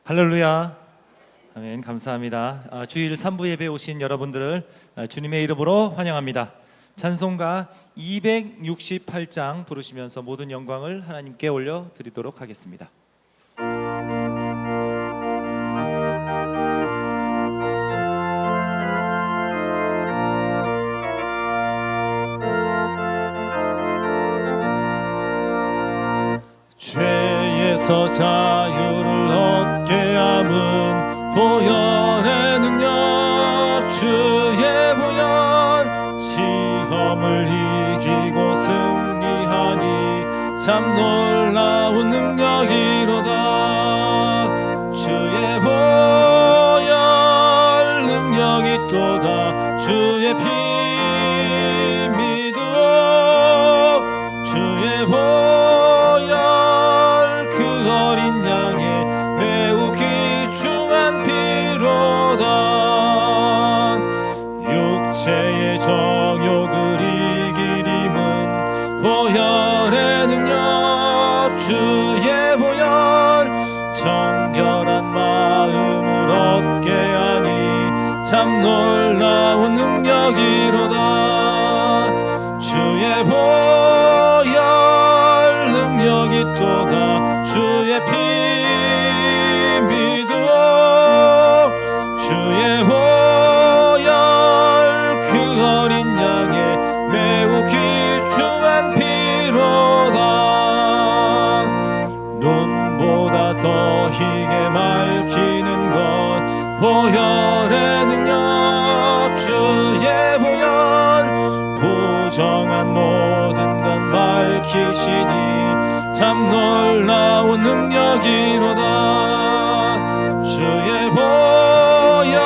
할렐루야. 아멘. 감사합니다. 주일 3부 예배 오신 여러분들을 주님의 이름으로 환영합니다. 찬송가 268장 부르시면서 모든 영광을 하나님께 올려드리도록 하겠습니다. 죄에서 자유를 얻게 함은 보혈의 능력, 주의 보혈. 시험을 이기고 승리하니 참 놀라운 능력이로다. 주의 보혈 능력이 또다. 주의 피 믿으오. 주의 보혈 육체의 정욕을 이길 힘은 보혈의 능력, 주의 보혈. 정결한 마음을 얻게 하니 참 놀라운 능력이로다. 주의 보혈 능력이 또다. 주의 피 믿으오. 주의 보혈 더 희게 맑히는 것 보혈의 능력, 주의 보혈. 부정한 모든 것 밝히시니 참 놀라운 능력이로다. 주의 보혈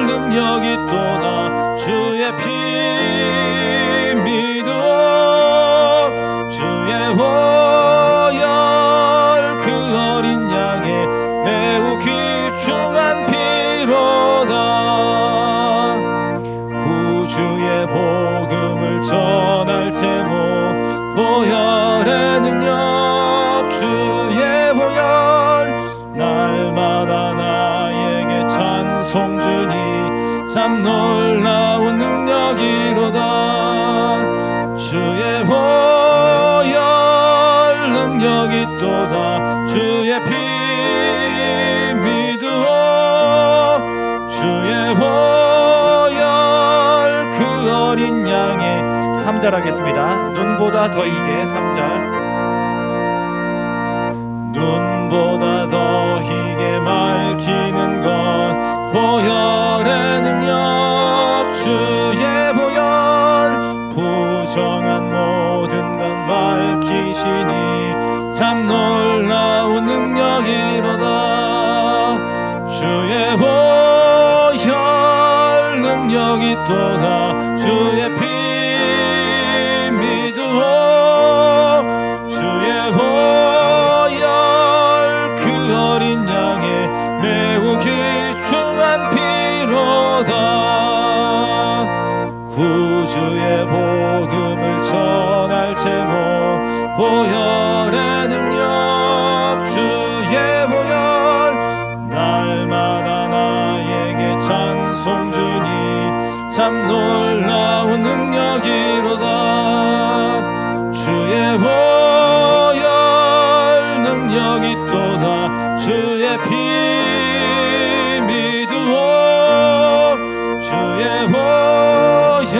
능력이 또다. 주의 피 믿으오. 주의 보혈 귀중한 피로다. 구주의 복음을 전할 제목 보혈의 능력, 주의 보혈. 날마다 나에게 찬송 주니 참 놀라운 능력이로다. 주의 보혈 능력이 또다. 주의 피 주의 보혈 그 어린 양의 3절 하겠습니다. 눈보다 더 희게 3절. 눈보다 더 희게 맑히는 것 보혈의 능력, 주의 보혈. 부정한 모든 것 밝히시니 참 놀라운 능력이로다. 주의 보혈 능력이 또다. 주의 피 믿으오. 주의 보혈 그 어린 양의 매우 귀중한 피로다. 구주의 복음을 전할 제목 보혈의 능력, 주의 보혈. 날마다 나에게 찬송 주니 참 놀라운 능력이로다. 주의 보혈 능력이 또다. 주의 피 믿으오. 주의 보혈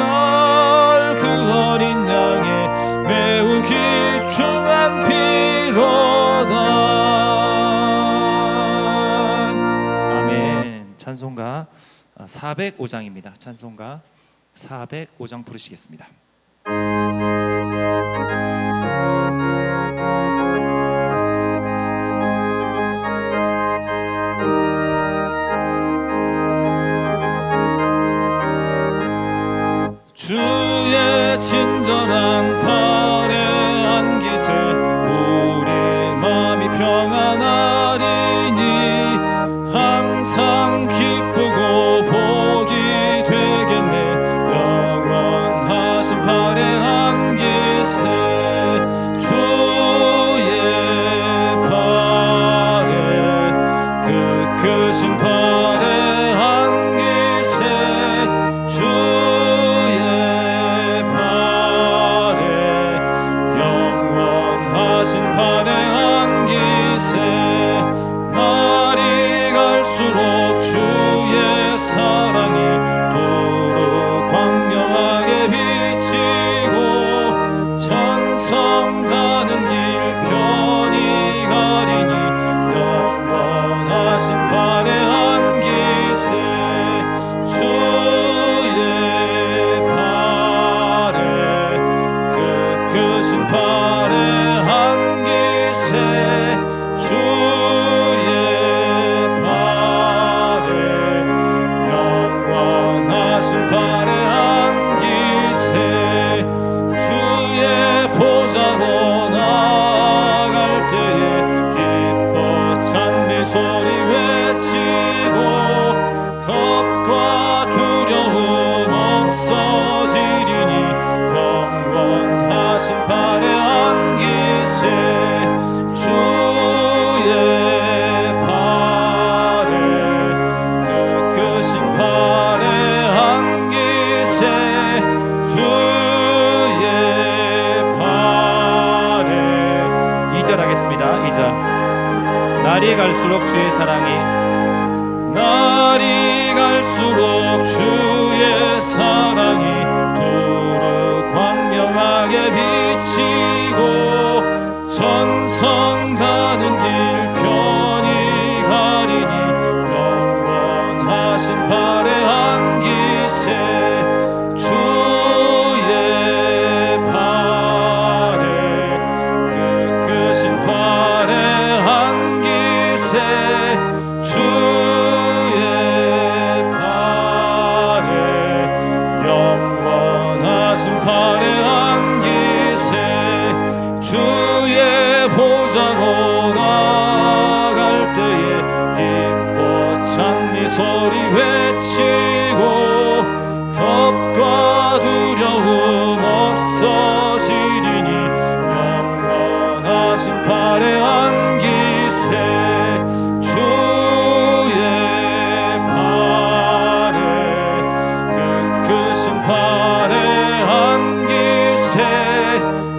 그 어린 양의 매우 귀중한 피로다. 아멘. 찬송가 405장입니다. 찬송가 405장 부르시겠습니다. 주의 친절한 팔에 안기세 우리 마음이 평안하리니 항상 기쁘고 복이 되겠네. 영원하신 팔에 안기세 그 심판의 안기세 주의 발에 영원하신 판의 안기세 날이 갈수록 주의 사랑이 두루 광명하게 비치고 천성 가는 길 편히 가리니 영원하신 판의 안기세 주의 발에 그 크신 판의 안기세 주의 발에 영원하신 판의 안기세 주의 보좌로 나아갈 때에 기뻐 찬미 소리 외치고 겁과 두려움 없어지리니 영원하신 판의 안기세 주의 발에 그 크신 판의 안기세 주의 발에 2절 하겠습니다. 2절 날이 갈수록 주의 사랑이 날이 갈수록 주의 사랑이 두루 광명하게 비치고 천성 가는 길 편히 가리니 영원하신 판의 안기세 주의 발에 그 크신 판의 안기세 주의 발에 영원하신 판의 안기세 주의 보좌로 나아갈 때에 기뻐 찬미 소리 외치고 겁과 두려움 없어지리니 영원하신 판의 안기세 주의 발에 그 크신 판의 안기세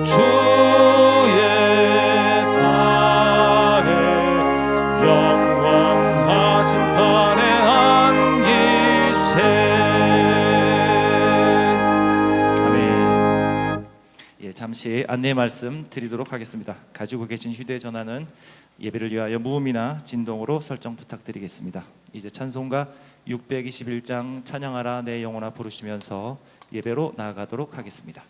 주의 발에 영원하신 판의 안기세 아멘. 예, 잠시 안내 말씀 드리도록 하겠습니다. 가지고 계신 휴대전화는 예배를 위하여 무음이나 진동으로 설정 부탁드리겠습니다. 이제 찬송가 621장 찬양하라 내 영혼아 부르시면서 예배로 나아가도록 하겠습니다.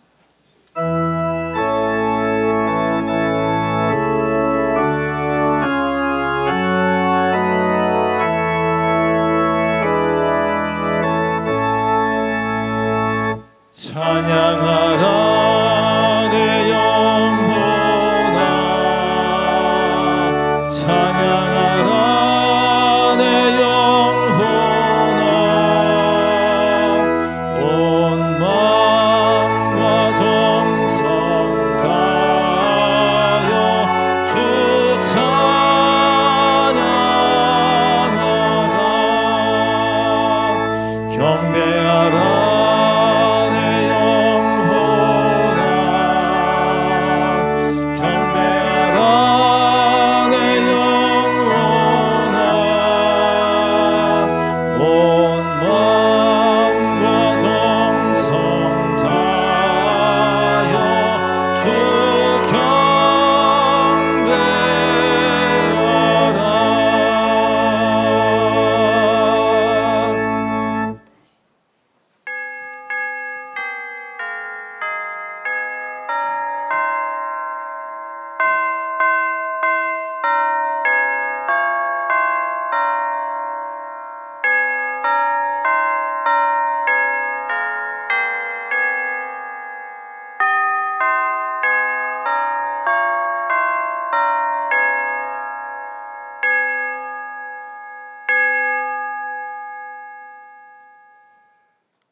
찬양하라 내 영혼아 찬양하라 내 영혼아 온 마음과 정성 다하여 주 찬양하라 경배하라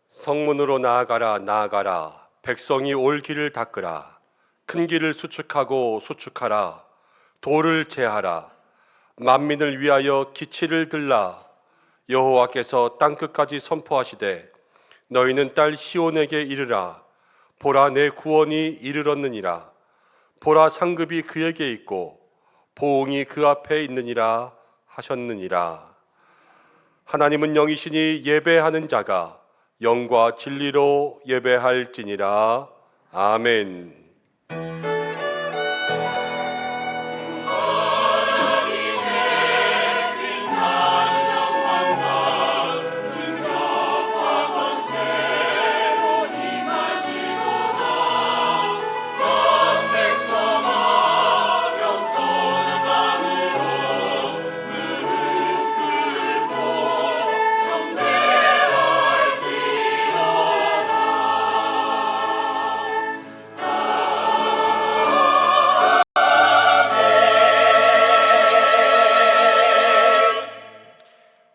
성문으로 나아가라 나아가라 백성이 올 길을 닦으라 큰 길을 수축하고 수축하라 돌을 제하라 만민을 위하여 기치를 들라. 여호와께서 땅끝까지 선포하시되 너희는 딸 시온에게 이르라. 보라, 내 구원이 이르렀느니라. 보라, 상급이 그에게 있고 보응이 그 앞에 있느니라 하셨느니라. 하나님은 영이시니 예배하는 자가 영과 진리로 예배할지니라. 아멘.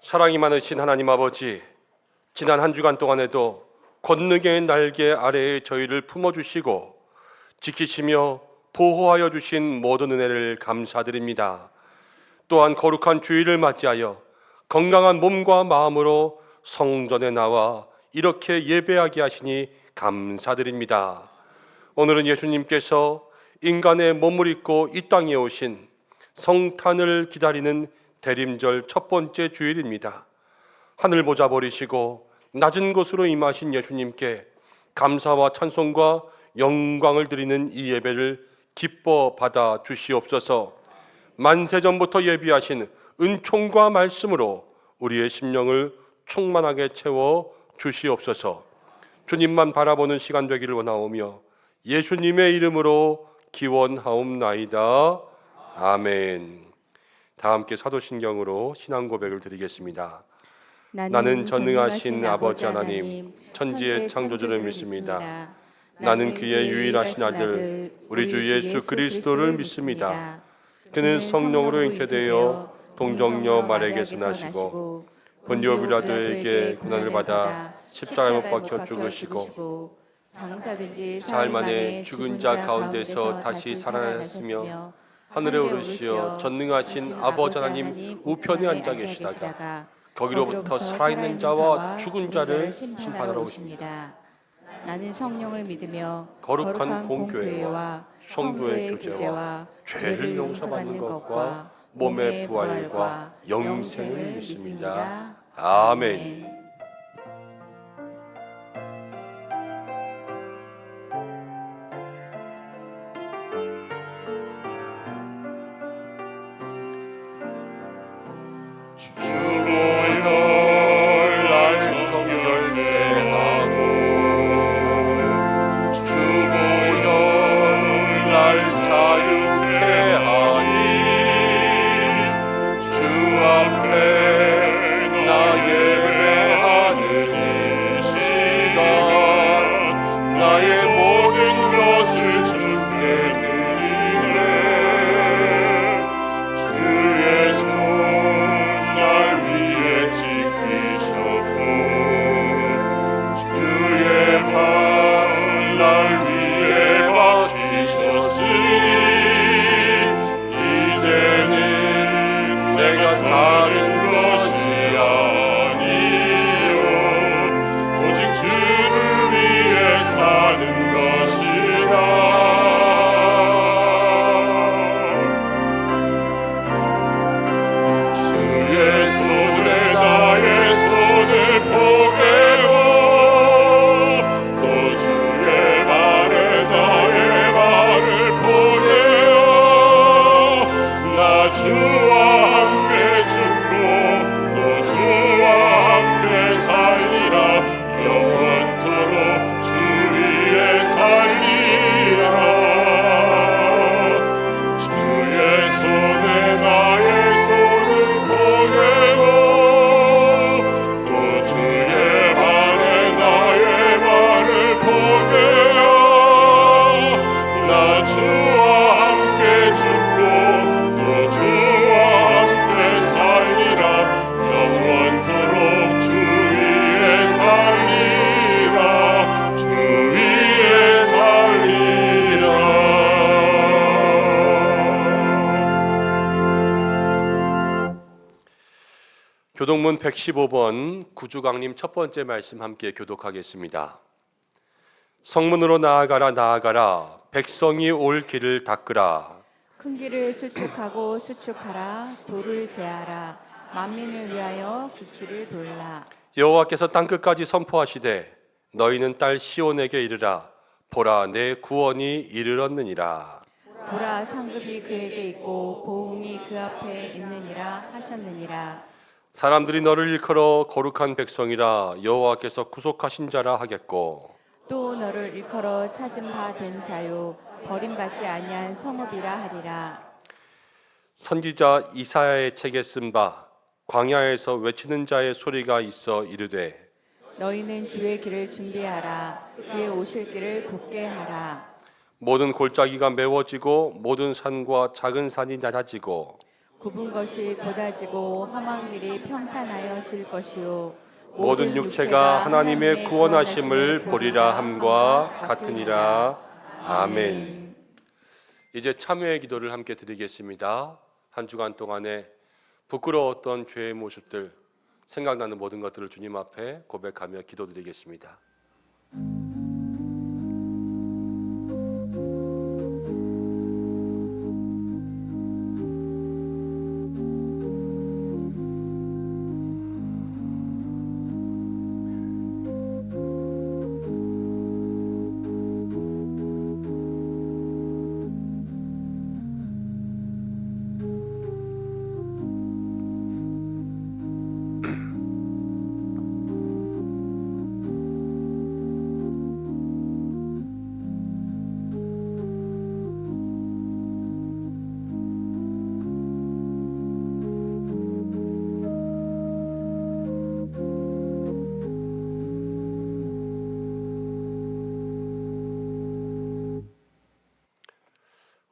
사랑이 많으신 하나님 아버지, 지난 한 주간 동안에도 권능의 날개 아래에 저희를 품어주시고 지키시며 보호하여 주신 모든 은혜를 감사드립니다. 또한 거룩한 주일을 맞이하여 건강한 몸과 마음으로 성전에 나와 이렇게 예배하게 하시니 감사드립니다. 오늘은 예수님께서 인간의 몸을 입고 이 땅에 오신 성탄을 기다리는 대림절 첫 번째 주일입니다. 하늘 보자 버리시고 낮은 곳으로 임하신 예수님께 감사와 찬송과 영광을 드리는 이 예배를 기뻐 받아 주시옵소서. 만세전부터 예비하신 은총과 말씀으로 우리의 심령을 충만하게 채워 주시옵소서. 주님만 바라보는 시간 되기를 원하오며 예수님의 이름으로 기원하옵나이다. 아멘. 다 함께 사도신경으로 신앙 고백을 드리겠습니다. 나는 전능하신 아버지 하나님, 천지의 창조주를 믿습니다. 나는 그의 유일하신 아들, 우리 주 예수 그리스도를 믿습니다. 그는 성령으로 잉태되어 동정녀 마리아에게서 나시고 본디오 빌라도에게 고난을 받아 십자가에 못 박혀 죽으시고 장사된 지 사흘 만에 죽은 자 가운데서 다시 살아나셨으며 하늘에 오르시어 전능하신 아버지 하나님 우편에 앉아 계시다가 거기로부터 살아있는 자와 죽은 자를 심판하러 오십니다. 나는 성령을 믿으며 거룩한 공교회와 성도의 교제와 죄를 용서받는 것과 몸의 부활과 영생을 믿습니다. 아멘. 주 앞에 나 예배 교동문 115번 구주강림 첫 번째 말씀 함께 교독하겠습니다. 성문으로 나아가라 나아가라 백성이 올 길을 닦으라. 큰 길을 수축하고 수축하라. 도를 제하라. 만민을 위하여 기치를 돌라. 여호와께서 땅끝까지 선포하시되 너희는 딸 시온에게 이르라. 보라 내 구원이 이르렀느니라. 보라 상급이 그에게 있고 보응이 그 앞에 있느니라 하셨느니라. 사람들이 너를 일컬어 거룩한 백성이라 여호와께서 구속하신 자라 하겠고 또 너를 일컬어 찾은 바 된 자요 버림받지 아니한 성읍이라 하리라. 선지자 이사야의 책에 쓴 바 광야에서 외치는 자의 소리가 있어 이르되 너희는 주의 길을 준비하라. 그의 오실 길을 곧게 하라. 모든 골짜기가 메워지고 모든 산과 작은 산이 낮아지고 굽은 것이 곧아지고 험한 길이 평탄하여 질 것이요 모든 육체가 하나님의 구원하심을 보리라 함과 같으니라. 아멘. 이제 참회의 기도를 함께 드리겠습니다. 한 주간 동안에 부끄러웠던 죄의 모습들, 생각나는 모든 것들을 주님 앞에 고백하며 기도드리겠습니다.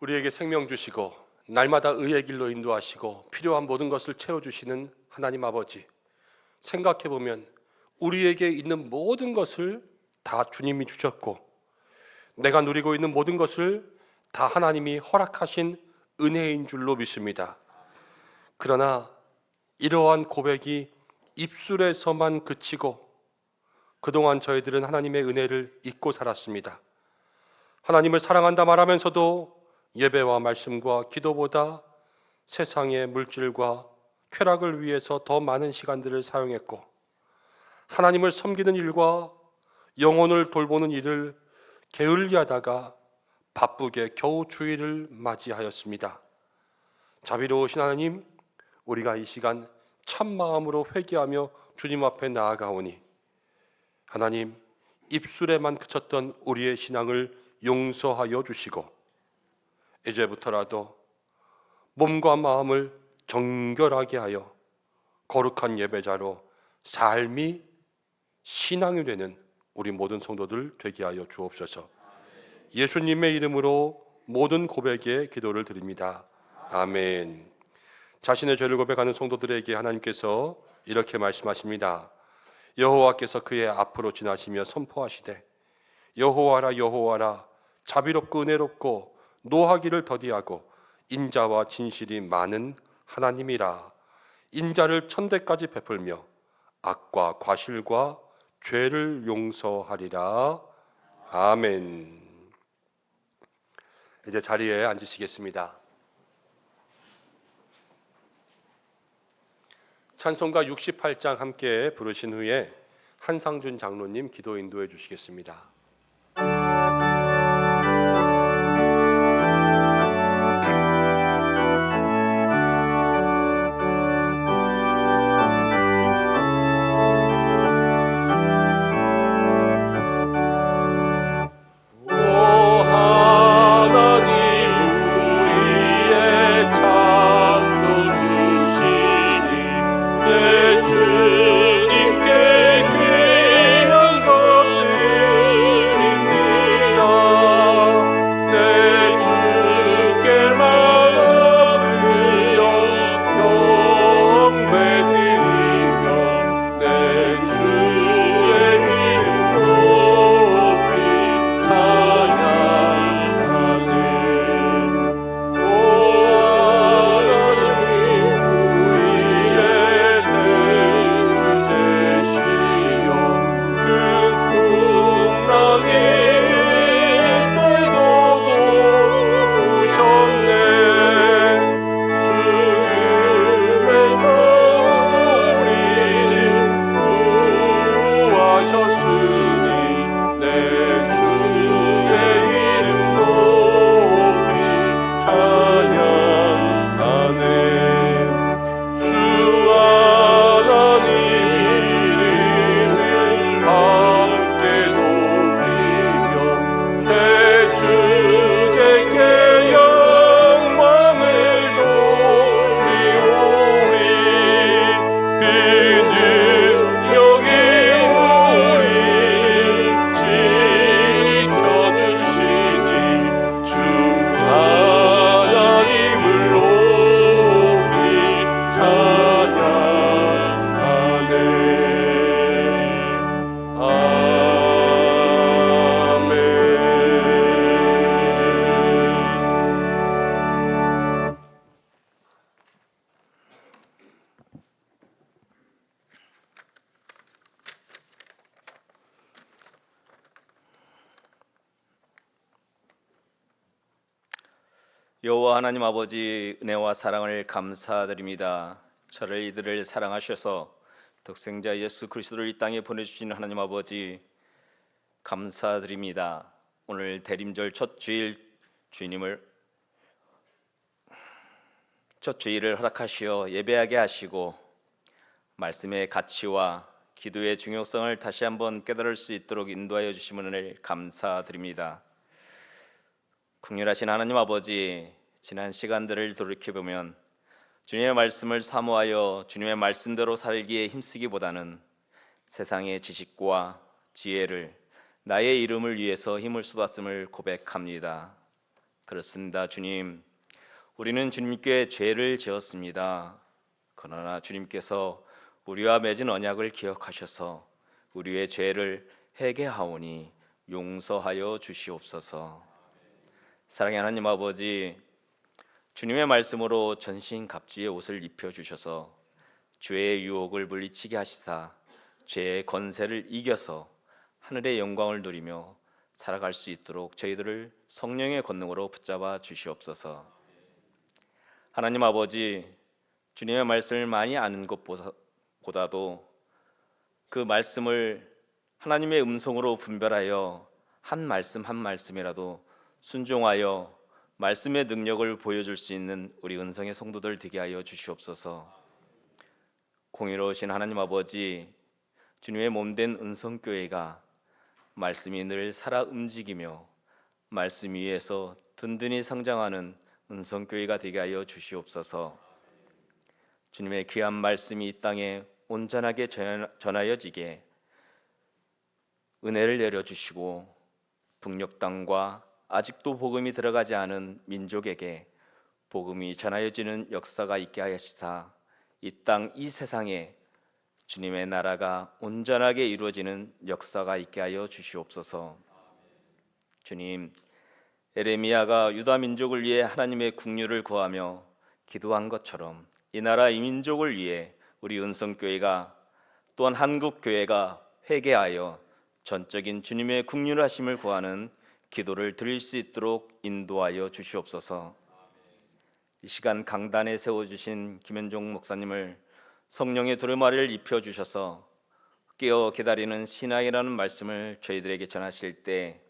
우리에게 생명 주시고 날마다 의의 길로 인도하시고 필요한 모든 것을 채워주시는 하나님 아버지, 생각해보면 우리에게 있는 모든 것을 다 주님이 주셨고 내가 누리고 있는 모든 것을 다 하나님이 허락하신 은혜인 줄로 믿습니다. 그러나 이러한 고백이 입술에서만 그치고 그동안 저희들은 하나님의 은혜를 잊고 살았습니다. 하나님을 사랑한다 말하면서도 예배와 말씀과 기도보다 세상의 물질과 쾌락을 위해서 더 많은 시간들을 사용했고 하나님을 섬기는 일과 영혼을 돌보는 일을 게을리하다가 바쁘게 겨우 주일을 맞이하였습니다. 자비로우신 하나님, 우리가 이 시간 참 마음으로 회개하며 주님 앞에 나아가오니 하나님, 입술에만 그쳤던 우리의 신앙을 용서하여 주시고 이제부터라도 몸과 마음을 정결하게 하여 거룩한 예배자로 삶이 신앙이 되는 우리 모든 성도들 되게 하여 주옵소서. 예수님의 이름으로 모든 고백에 기도를 드립니다. 아멘. 자신의 죄를 고백하는 성도들에게 하나님께서 이렇게 말씀하십니다. 여호와께서 그의 앞으로 지나시며 선포하시되 여호와라 여호와라 자비롭고 은혜롭고 노하기를 더디하고 인자와 진실이 많은 하나님이라. 인자를 천대까지 베풀며 악과 과실과 죄를 용서하리라. 아멘. 이제 자리에 앉으시겠습니다. 찬송가 68장 함께 부르신 후에 한상준 장로님 기도 인도해 주시겠습니다. 주님께 귀한 것들 여호와 하나님 아버지, 은혜와 사랑을 감사드립니다. 저를 이들을 사랑하셔서 독생자 예수 그리스도를 이 땅에 보내주신 하나님 아버지 감사드립니다. 오늘 대림절 첫 주일을 허락하시어 예배하게 하시고 말씀의 가치와 기도의 중요성을 다시 한번 깨달을 수 있도록 인도하여 주심을 감사드립니다. 긍휼하신 하나님 아버지, 지난 시간들을 돌이켜보면 주님의 말씀을 사모하여 주님의 말씀대로 살기에 힘쓰기보다는 세상의 지식과 지혜를 나의 이름을 위해서 힘을 쏟았음을 고백합니다. 그렇습니다. 주님, 우리는 주님께 죄를 지었습니다. 그러나 주님께서 우리와 맺은 언약을 기억하셔서 우리의 죄를 회개하오니 용서하여 주시옵소서. 사랑의 하나님 아버지, 주님의 말씀으로 전신갑주의 옷을 입혀주셔서 죄의 유혹을 물리치게 하시사 죄의 권세를 이겨서 하늘의 영광을 누리며 살아갈 수 있도록 저희들을 성령의 권능으로 붙잡아 주시옵소서. 하나님 아버지, 주님의 말씀을 많이 아는 것보다도 그 말씀을 하나님의 음성으로 분별하여 한 말씀 한 말씀이라도 순종하여 말씀의 능력을 보여줄 수 있는 우리 은성의 성도들 되게 하여 주시옵소서. 공의로우신 하나님 아버지, 주님의 몸된 은성교회가 말씀이 늘 살아 움직이며 말씀 위에서 든든히 성장하는 은성교회가 되게 하여 주시옵소서. 주님의 귀한 말씀이 이 땅에 온전하게 전하여지게 은혜를 내려주시고 북녘 땅과 아직도 복음이 들어가지 않은 민족에게 복음이 전하여지는 역사가 있게 하시사 이 땅 이 세상에 주님의 나라가 온전하게 이루어지는 역사가 있게 하여 주시옵소서. 주님, 에레미야가 유다 민족을 위해 하나님의 긍휼을 구하며 기도한 것처럼 이 나라 이 민족을 위해 우리 은성교회가 또한 한국교회가 회개하여 전적인 주님의 긍휼하심을 구하는 기도를 드릴 수 있도록 인도하여 주시옵소서. 이 시간 강단에 세워주신 김현종 목사님을 성령의 두루마리를 입혀주셔서 깨어 기다리는 신앙이라는 말씀을 저희들에게 전하실 때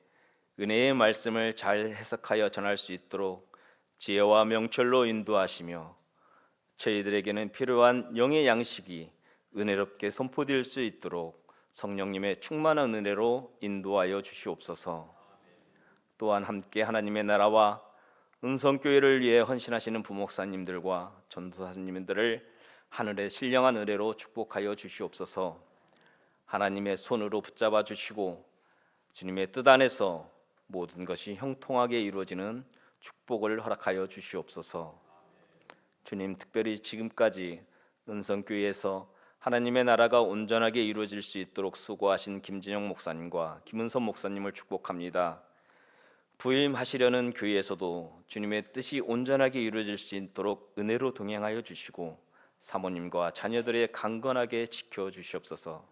은혜의 말씀을 잘 해석하여 전할 수 있도록 지혜와 명철로 인도하시며 저희들에게는 필요한 영의 양식이 은혜롭게 선포될 수 있도록 성령님의 충만한 은혜로 인도하여 주시옵소서. 또한 함께 하나님의 나라와 은성교회를 위해 헌신하시는 부목사님들과 전도사님들을 하늘의 신령한 은혜로 축복하여 주시옵소서. 하나님의 손으로 붙잡아 주시고 주님의 뜻 안에서 모든 것이 형통하게 이루어지는 축복을 허락하여 주시옵소서. 주님, 특별히 지금까지 은성교회에서 하나님의 나라가 온전하게 이루어질 수 있도록 수고하신 김진영 목사님과 김은선 목사님을 축복합니다. 부임하시려는 교회에서도 주님의 뜻이 온전하게 이루어질 수 있도록 은혜로 동행하여 주시고 사모님과 자녀들의 강건하게 지켜주시옵소서.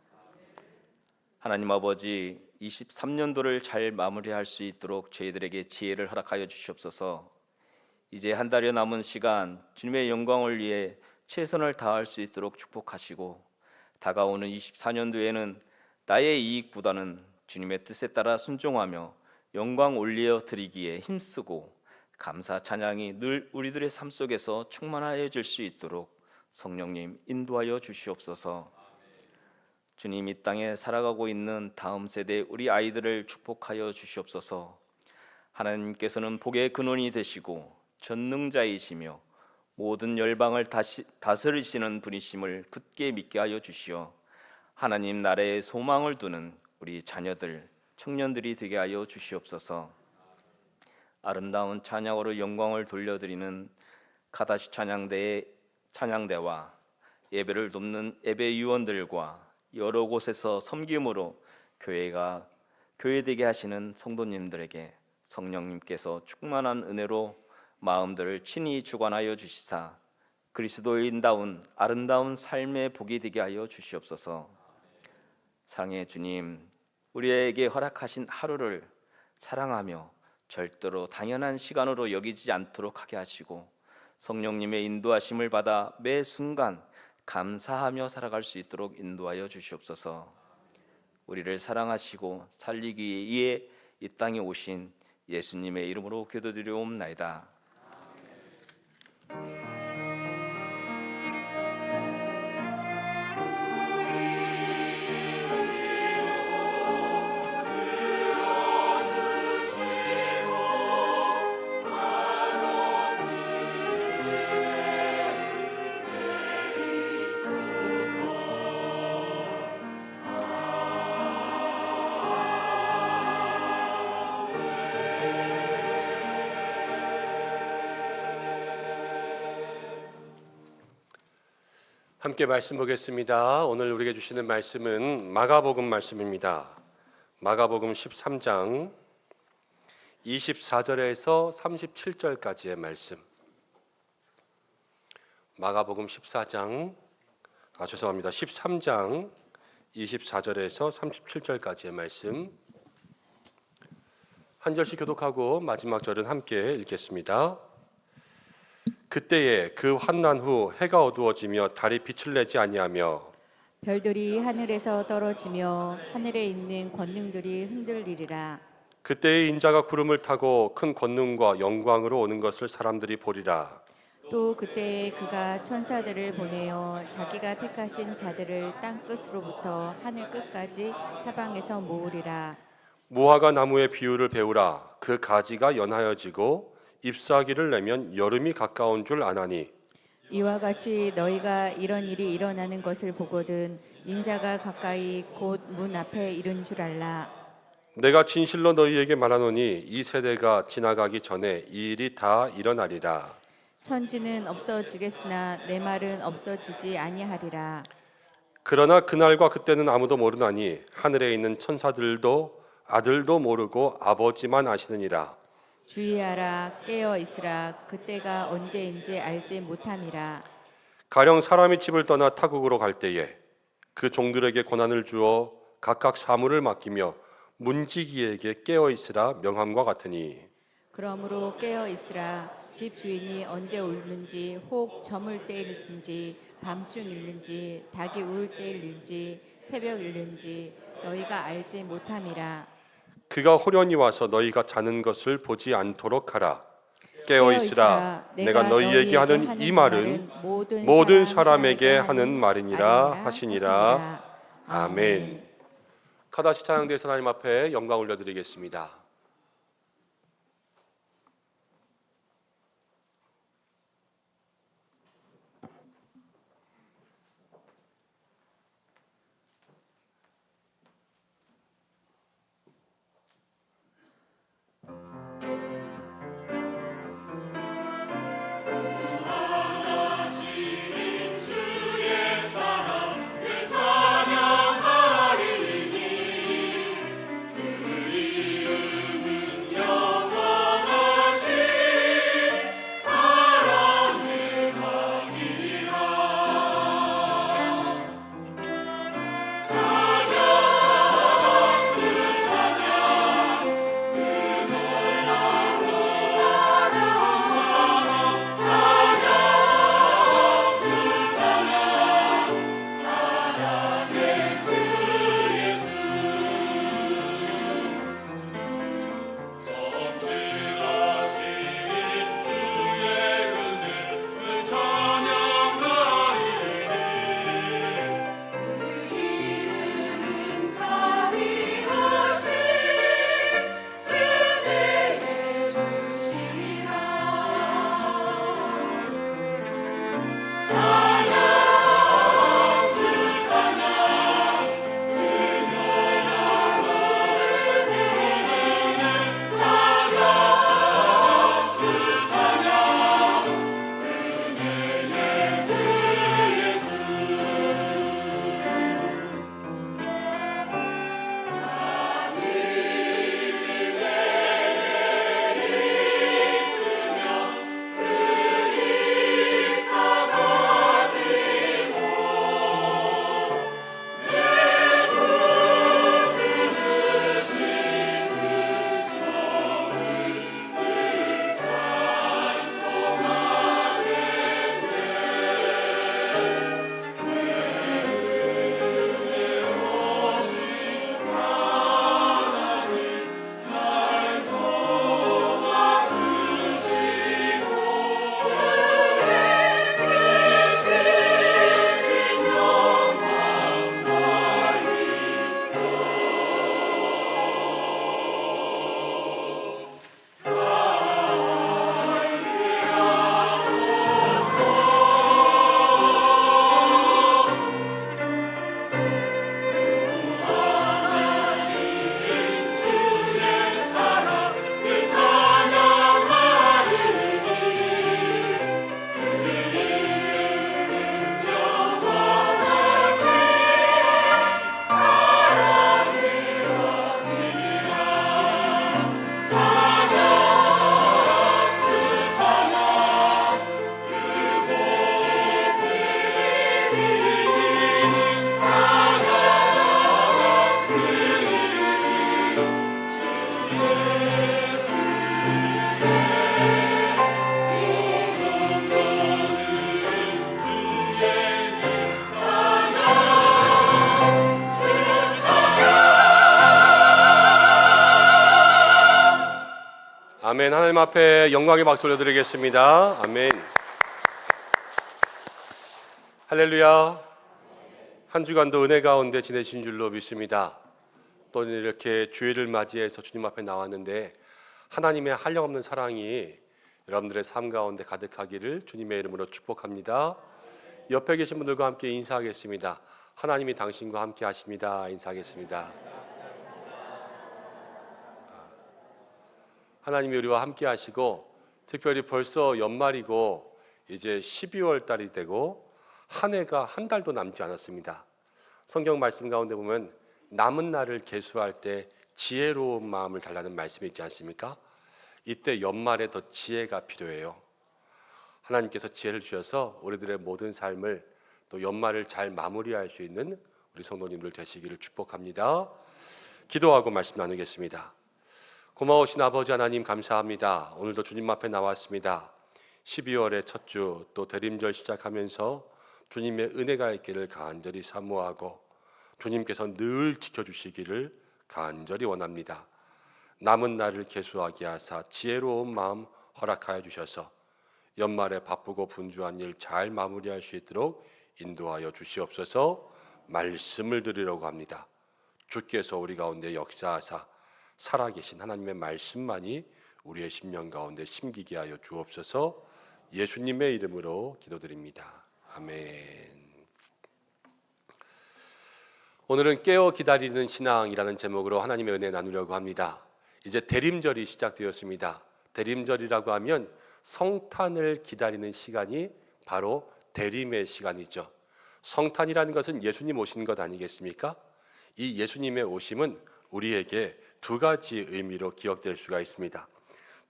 하나님 아버지, 23년도를 잘 마무리할 수 있도록 저희들에게 지혜를 허락하여 주시옵소서. 이제 한 달여 남은 시간 주님의 영광을 위해 최선을 다할 수 있도록 축복하시고 다가오는 24년도에는 나의 이익보다는 주님의 뜻에 따라 순종하며 영광 올려 드리기에 힘쓰고 감사 찬양이 늘 우리들의 삶 속에서 충만하여질 수 있도록 성령님 인도하여 주시옵소서. 주님, 이 땅에 살아가고 있는 다음 세대 우리 아이들을 축복하여 주시옵소서. 하나님께서는 복의 근원이 되시고 전능자이시며 모든 열방을 다스리시는 분이심을 굳게 믿게 하여 주시어 하나님 나라에 소망을 두는 우리 자녀들, 청년들이 되게 하여 주시옵소서. 아름다운 찬양으로 영광을 돌려드리는 카다시 찬양대와 예배를 돕는 예배위원들과 여러 곳에서 섬김으로 교회 되게 하시는 성도님들에게 성령님께서 충만한 은혜로 마음들을 친히 주관하여 주시사 그리스도인다운 아름다운 삶의 복이 되게 하여 주시옵소서. 사랑의 주님, 우리에게 허락하신 하루를 사랑하며 절대로 당연한 시간으로 여기지 않도록 하게 하시고 성령님의 인도하심을 받아 매 순간 감사하며 살아갈 수 있도록 인도하여 주시옵소서. 우리를 사랑하시고 살리기 위해 이 땅에 오신 예수님의 이름으로 기도드리옵나이다. 함께 말씀 보겠습니다. 오늘 우리에게 주시는 말씀은 마가복음 말씀입니다. 마가복음 13장 24절에서 37절까지의 말씀. 마가복음 13장 24절에서 37절까지의 말씀. 한 절씩 교독하고 마지막 절은 함께 읽겠습니다. 그때에 그 환난 후 해가 어두워지며 달이 빛을 내지 아니하며 별들이 하늘에서 떨어지며 하늘에 있는 권능들이 흔들리리라. 그때에 인자가 구름을 타고 큰 권능과 영광으로 오는 것을 사람들이 보리라. 또 그때에 그가 천사들을 보내어 자기가 택하신 자들을 땅 끝으로부터 하늘 끝까지 사방에서 모으리라. 무화과 나무의 비유를 배우라. 그 가지가 연하여지고 잎사귀를 내면 여름이 가까운 줄 아나니 이와 같이 너희가 이런 일이 일어나는 것을 보거든 인자가 가까이 곧 문 앞에 이른 줄 알라. 내가 진실로 너희에게 말하노니 이 세대가 지나가기 전에 이 일이 다 일어나리라. 천지는 없어지겠으나 내 말은 없어지지 아니하리라. 그러나 그날과 그때는 아무도 모르나니 하늘에 있는 천사들도 아들도 모르고 아버지만 아시느니라. 주의하라, 깨어 있으라. 그때가 언제인지 알지 못함이라. 가령 사람이 집을 떠나 타국으로 갈 때에 그 종들에게 고난을 주어 각각 사물을 맡기며 문지기에게 깨어 있으라 명함과 같으니 그러므로 깨어 있으라. 집 주인이 언제 오는지 혹 저물 때일는지 밤중일는지 닭이 울 때일는지 새벽일는지 너희가 알지 못함이라. 그가 호련히 와서 너희가 자는 것을 보지 않도록 하라. 깨어 있으라. 내가 너희에게 하는 이 말은 모든 사람에게 하는 말이니라 하시니라. 아멘. 카다시 찬양대에서 하나님 앞에 영광 올려드리겠습니다. 그 이름 아멘. 하나님 앞에 영광의 박수 올려드리겠습니다. 아멘. 할렐루야. 한 주간도 은혜 가운데 지내신 줄로 믿습니다. 또 이렇게 주일을 맞이해서 주님 앞에 나왔는데 하나님의 한량없는 사랑이 여러분들의 삶 가운데 가득하기를 주님의 이름으로 축복합니다. 옆에 계신 분들과 함께 인사하겠습니다. 하나님이 당신과 함께 하십니다. 인사하겠습니다. 하나님이 우리와 함께 하시고, 특별히 벌써 연말이고 이제 12월 달이 되고 한 해가 한 달도 남지 않았습니다. 성경 말씀 가운데 보면 남은 날을 계수할 때 지혜로운 마음을 달라는 말씀이 있지 않습니까? 이때 연말에 더 지혜가 필요해요. 하나님께서 지혜를 주셔서 우리들의 모든 삶을 또 연말을 잘 마무리할 수 있는 우리 성도님들 되시기를 축복합니다. 기도하고 말씀 나누겠습니다. 고마우신 아버지 하나님 감사합니다. 오늘도 주님 앞에 나왔습니다. 12월의 첫 주 또 대림절 시작하면서 주님의 은혜가 있기를 간절히 사모하고 주님께서 늘 지켜주시기를 간절히 원합니다. 남은 날을 계수하게 하사 지혜로운 마음 허락하여 주셔서 연말에 바쁘고 분주한 일 잘 마무리할 수 있도록 인도하여 주시옵소서. 말씀을 드리려고 합니다. 주께서 우리 가운데 역사하사 살아계신 하나님의 말씀만이 우리의 심령 가운데 심기게 하여 주옵소서. 예수님의 이름으로 기도드립니다. 아멘. 오늘은 깨어 기다리는 신앙이라는 제목으로 하나님의 은혜 나누려고 합니다. 이제 대림절이 시작되었습니다. 대림절이라고 하면 성탄을 기다리는 시간이 바로 대림의 시간이죠. 성탄이라는 것은 예수님 오신 것 아니겠습니까? 이 예수님의 오심은 우리에게 두 가지 의미로 기억될 수가 있습니다.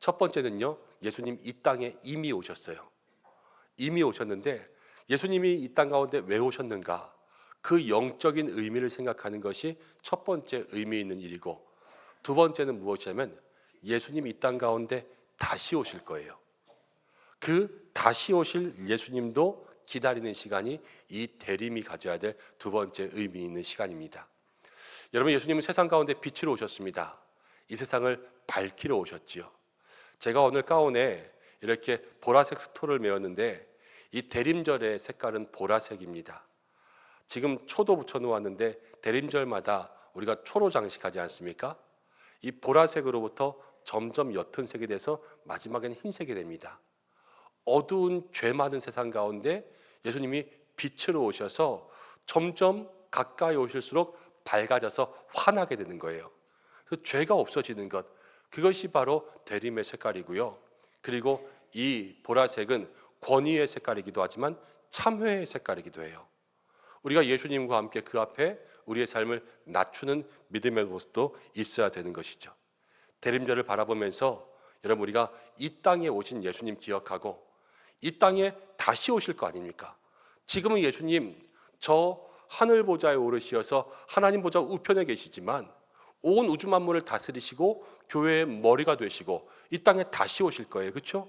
첫 번째는요, 예수님 이 땅에 이미 오셨어요. 이미 오셨는데 예수님이 이 땅 가운데 왜 오셨는가? 그 영적인 의미를 생각하는 것이 첫 번째 의미 있는 일이고, 두 번째는 무엇이냐면 예수님이 이 땅 가운데 다시 오실 거예요. 그 다시 오실 예수님도 기다리는 시간이 이 대림이 가져야 될 두 번째 의미 있는 시간입니다. 여러분, 예수님은 세상 가운데 빛으로 오셨습니다. 이 세상을 밝히러 오셨지요. 제가 오늘 가운에 이렇게 보라색 스토를 메었는데 이 대림절의 색깔은 보라색입니다. 지금 초도 붙여놓았는데 대림절마다 우리가 초로 장식하지 않습니까? 이 보라색으로부터 점점 옅은 색이 돼서 마지막에는 흰색이 됩니다. 어두운 죄 많은 세상 가운데 예수님이 빛으로 오셔서 점점 가까이 오실수록 밝아져서 환하게 되는 거예요. 그래서 죄가 없어지는 것, 그것이 바로 대림의 색깔이고요. 그리고 이 보라색은 권위의 색깔이기도 하지만 참회의 색깔이기도 해요. 우리가 예수님과 함께 그 앞에 우리의 삶을 낮추는 믿음의 모습도 있어야 되는 것이죠. 대림절을 바라보면서 여러분, 우리가 이 땅에 오신 예수님 기억하고 이 땅에 다시 오실 거 아닙니까? 지금은 예수님 저 하늘 보좌에 오르시어서 하나님 보좌 우편에 계시지만 온 우주 만물을 다스리시고 교회의 머리가 되시고 이 땅에 다시 오실 거예요. 그렇죠?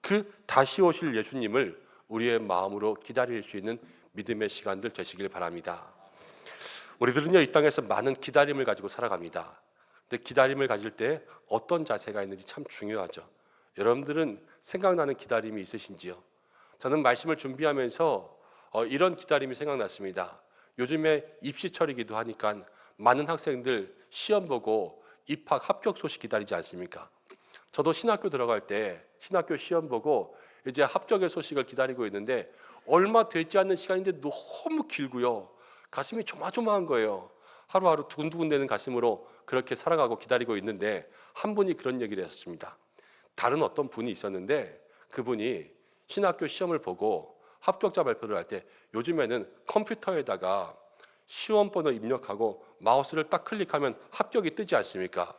그 다시 오실 예수님을 우리의 마음으로 기다릴 수 있는 믿음의 시간들 되시길 바랍니다. 우리들은요, 이 땅에서 많은 기다림을 가지고 살아갑니다. 근데 기다림을 가질 때 어떤 자세가 있는지 참 중요하죠. 여러분들은 생각나는 기다림이 있으신지요? 저는 말씀을 준비하면서 이런 기다림이 생각났습니다. 요즘에 입시철이기도 하니까 많은 학생들 시험 보고 입학 합격 소식 기다리지 않습니까? 저도 신학교 들어갈 때 신학교 시험 보고 이제 합격의 소식을 기다리고 있는데 얼마 되지 않는 시간인데 너무 길고요. 가슴이 조마조마한 거예요. 하루하루 두근두근대는 가슴으로 그렇게 살아가고 기다리고 있는데 한 분이 그런 얘기를 했습니다. 다른 어떤 분이 있었는데 그분이 신학교 시험을 보고 합격자 발표를 할 때 요즘에는 컴퓨터에다가 시험번호 입력하고 마우스를 딱 클릭하면 합격이 뜨지 않습니까?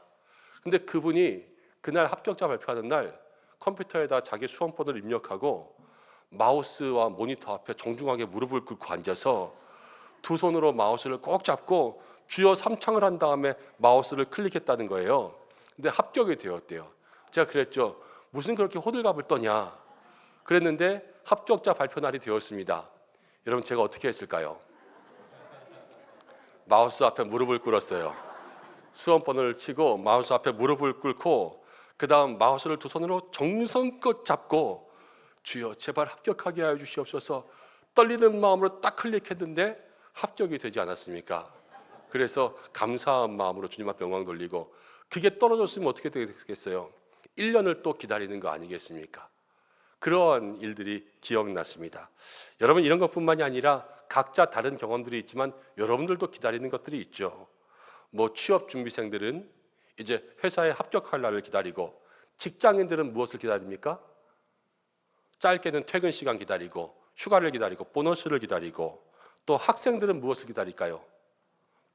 근데 그분이 그날 합격자 발표하는 날 컴퓨터에다 자기 시험번호를 입력하고 마우스와 모니터 앞에 정중하게 무릎을 꿇고 앉아서 두 손으로 마우스를 꼭 잡고 주여 3창을 한 다음에 마우스를 클릭했다는 거예요. 근데 합격이 되었대요. 제가 그랬죠. 무슨 그렇게 호들갑을 떠냐. 그랬는데 합격자 발표 날이 되었습니다. 여러분, 제가 어떻게 했을까요? 마우스 앞에 무릎을 꿇었어요. 수험번호를 치고 마우스 앞에 무릎을 꿇고 그 다음 마우스를 두 손으로 정성껏 잡고 주여 제발 합격하게 하여 주시옵소서. 떨리는 마음으로 딱 클릭했는데 합격이 되지 않았습니까? 그래서 감사한 마음으로 주님 앞에 영광 돌리고, 그게 떨어졌으면 어떻게 되겠어요? 1년을 또 기다리는 거 아니겠습니까? 그러한 일들이 기억났습니다. 여러분, 이런 것뿐만이 아니라 각자 다른 경험들이 있지만 여러분들도 기다리는 것들이 있죠. 뭐 취업 준비생들은 이제 회사에 합격할 날을 기다리고, 직장인들은 무엇을 기다립니까? 짧게는 퇴근 시간 기다리고, 휴가를 기다리고, 보너스를 기다리고, 또 학생들은 무엇을 기다릴까요?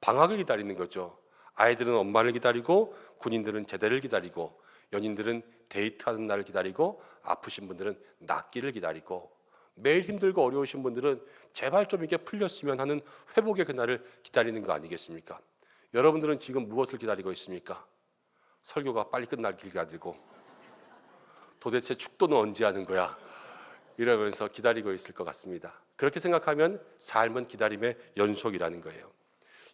방학을 기다리는 거죠. 아이들은 엄마를 기다리고, 군인들은 제대를 기다리고, 연인들은 데이트하는 날을 기다리고, 아프신 분들은 낫기를 기다리고, 매일 힘들고 어려우신 분들은 제발 좀 이게 풀렸으면 하는 회복의 그날을 기다리는 거 아니겠습니까? 여러분들은 지금 무엇을 기다리고 있습니까? 설교가 빨리 끝나길 기다리고, 도대체 축도는 언제 하는 거야? 이러면서 기다리고 있을 것 같습니다. 그렇게 생각하면 삶은 기다림의 연속이라는 거예요.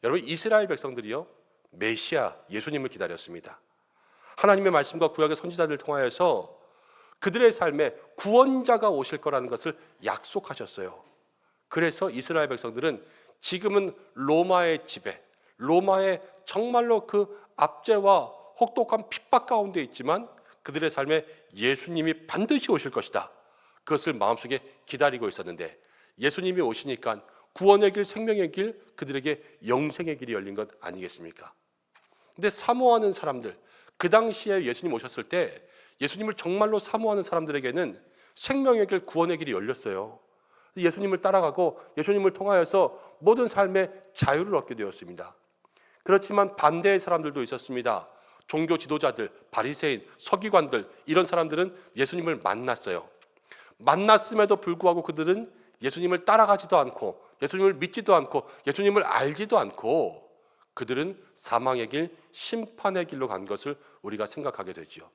여러분, 이스라엘 백성들이요, 메시아 예수님을 기다렸습니다. 하나님의 말씀과 구약의 선지자들을 통하여서 그들의 삶에 구원자가 오실 거라는 것을 약속하셨어요. 그래서 이스라엘 백성들은 지금은 로마의 지배, 로마의 정말로 그 압제와 혹독한 핍박 가운데 있지만 그들의 삶에 예수님이 반드시 오실 것이다, 그것을 마음속에 기다리고 있었는데, 예수님이 오시니까 구원의 길, 생명의 길, 그들에게 영생의 길이 열린 것 아니겠습니까? 근데 사모하는 사람들, 그 당시에 예수님 오셨을 때 예수님을 정말로 사모하는 사람들에게는 생명의 길, 구원의 길이 열렸어요. 예수님을 따라가고 예수님을 통하여서 모든 삶의 자유를 얻게 되었습니다. 그렇지만 반대의 사람들도 있었습니다. 종교 지도자들, 바리새인, 서기관들, 이런 사람들은 예수님을 만났어요. 만났음에도 불구하고 그들은 예수님을 따라가지도 않고, 예수님을 믿지도 않고, 예수님을 알지도 않고, 그들은 사망의 길, 심판의 길로 간 것을 우리가 생각하게 되죠.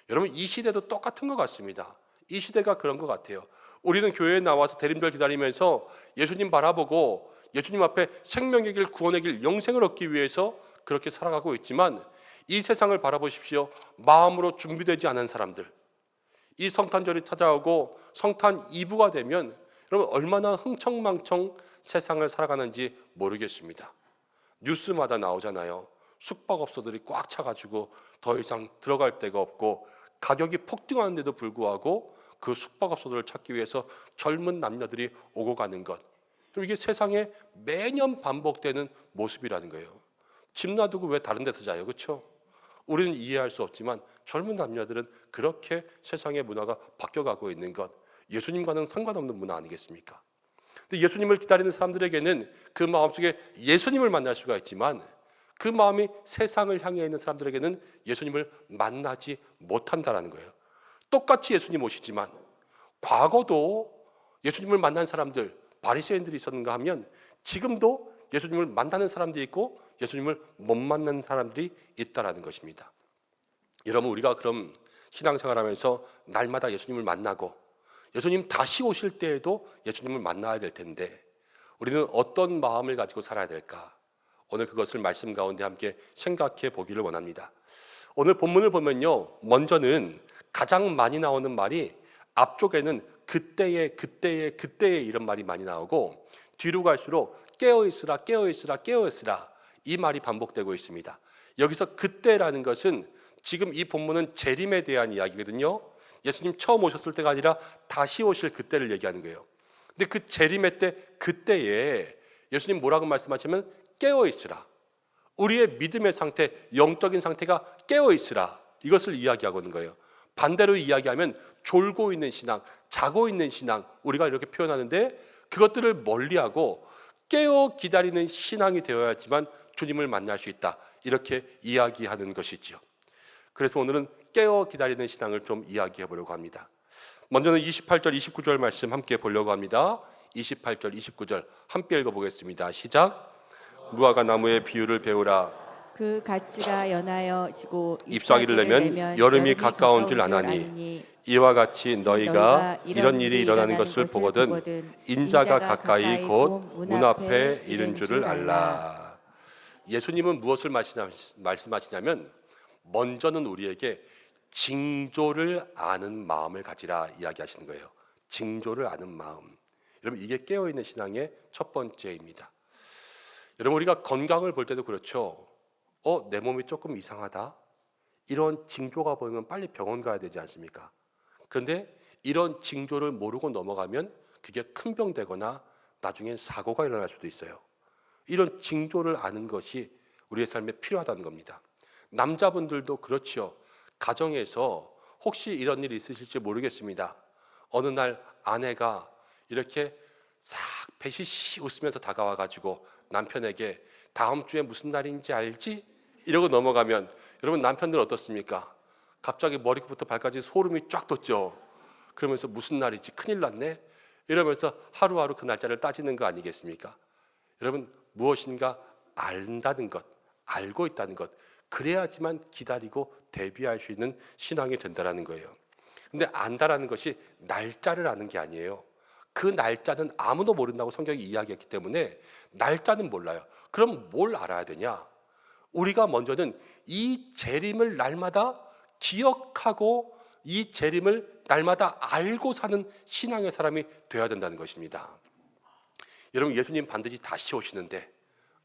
여러분, 이 시대도 똑같은 것 같습니다. 이 시대가 그런 것 같아요. 우리는 교회에 나와서 대림절 기다리면서 예수님 바라보고 예수님 앞에 생명의 길, 구원의 길, 영생을 얻기 위해서 그렇게 살아가고 있지만, 이 세상을 바라보십시오. 마음으로 준비되지 않은 사람들, 이 성탄절이 찾아오고 성탄 이브가 되면 여러분 얼마나 흥청망청 세상을 살아가는지 모르겠습니다. 뉴스마다 나오잖아요. 숙박업소들이 꽉 차가지고 더 이상 들어갈 데가 없고 가격이 폭등하는데도 불구하고 그 숙박업소들을 찾기 위해서 젊은 남녀들이 오고 가는 것, 이게 세상에 매년 반복되는 모습이라는 거예요. 집 놔두고 왜 다른 데서 자요? 그렇죠? 우리는 이해할 수 없지만 젊은 남녀들은 그렇게 세상의 문화가 바뀌어가고 있는 것, 예수님과는 상관없는 문화 아니겠습니까? 근데 예수님을 기다리는 사람들에게는 그 마음속에 예수님을 만날 수가 있지만, 그 마음이 세상을 향해 있는 사람들에게는 예수님을 만나지 못한다는 거예요. 똑같이 예수님 오시지만 과거도 예수님을 만난 사람들, 바리새인들이 있었는가 하면 지금도 예수님을 만나는 사람들이 있고 예수님을 못 만나는 사람들이 있다라는 것입니다. 여러분, 우리가 그럼 신앙생활하면서 날마다 예수님을 만나고 예수님 다시 오실 때에도 예수님을 만나야 될 텐데 우리는 어떤 마음을 가지고 살아야 될까? 오늘 그것을 말씀 가운데 함께 생각해 보기를 원합니다. 오늘 본문을 보면요, 먼저는 가장 많이 나오는 말이 앞쪽에는 그때에 이런 말이 많이 나오고, 뒤로 갈수록 깨어있으라 깨어있으라 깨어있으라 이 말이 반복되고 있습니다. 여기서 그때라는 것은 지금 이 본문은 재림에 대한 이야기거든요. 예수님 처음 오셨을 때가 아니라 다시 오실 그때를 얘기하는 거예요. 근데 그 재림의 때, 그때에 예수님 뭐라고 말씀하시면 깨어있으라, 우리의 믿음의 상태, 영적인 상태가 깨어있으라, 이것을 이야기하고 있는 거예요. 반대로 이야기하면 졸고 있는 신앙, 자고 있는 신앙, 우리가 이렇게 표현하는데 그것들을 멀리하고 깨어 기다리는 신앙이 되어야지만 주님을 만날 수 있다, 이렇게 이야기하는 것이지요. 그래서 오늘은 깨어 기다리는 신앙을 좀 이야기해 보려고 합니다. 먼저는 28절, 29절 말씀 함께 보려고 합니다. 28절, 29절 함께 읽어보겠습니다. 시작. 무화과 나무의 비유를 배우라. 그 가지가 연하여 지고 잎사귀를 내면 여름이 가까운 줄 아나니 이와 같이 너희가 이런 일이 일어나는 것을 보거든 인자가 가까이 곧 문 앞에 이른 줄을 알라. 예수님은 무엇을 말씀하시냐면, 먼저는 우리에게 징조를 아는 마음을 가지라 이야기하시는 거예요. 징조를 아는 마음. 여러분, 이게 깨어있는 신앙의 첫 번째입니다. 여러분, 우리가 건강을 볼 때도 그렇죠. 내 몸이 조금 이상하다, 이런 징조가 보이면 빨리 병원 가야 되지 않습니까? 그런데 이런 징조를 모르고 넘어가면 그게 큰 병 되거나 나중엔 사고가 일어날 수도 있어요. 이런 징조를 아는 것이 우리의 삶에 필요하다는 겁니다. 남자분들도 그렇지요. 가정에서 혹시 이런 일이 있으실지 모르겠습니다. 어느 날 아내가 이렇게 싹 배시시 웃으면서 다가와가지고 남편에게 다음 주에 무슨 날인지 알지? 이러고 넘어가면 여러분, 남편들 어떻습니까? 갑자기 머리부터 발까지 소름이 쫙 돋죠. 그러면서 무슨 날이지? 큰일 났네? 이러면서 하루하루 그 날짜를 따지는 거 아니겠습니까? 여러분, 무엇인가 안다는 것, 알고 있다는 것, 그래야지만 기다리고 대비할 수 있는 신앙이 된다는 거예요. 근데 안다라는 것이 날짜를 아는 게 아니에요. 그 날짜는 아무도 모른다고 성경이 이야기했기 때문에 날짜는 몰라요. 그럼 뭘 알아야 되냐? 우리가 먼저는 이 재림을 날마다 기억하고 이 재림을 날마다 알고 사는 신앙의 사람이 되어야 된다는 것입니다. 여러분, 예수님 반드시 다시 오시는데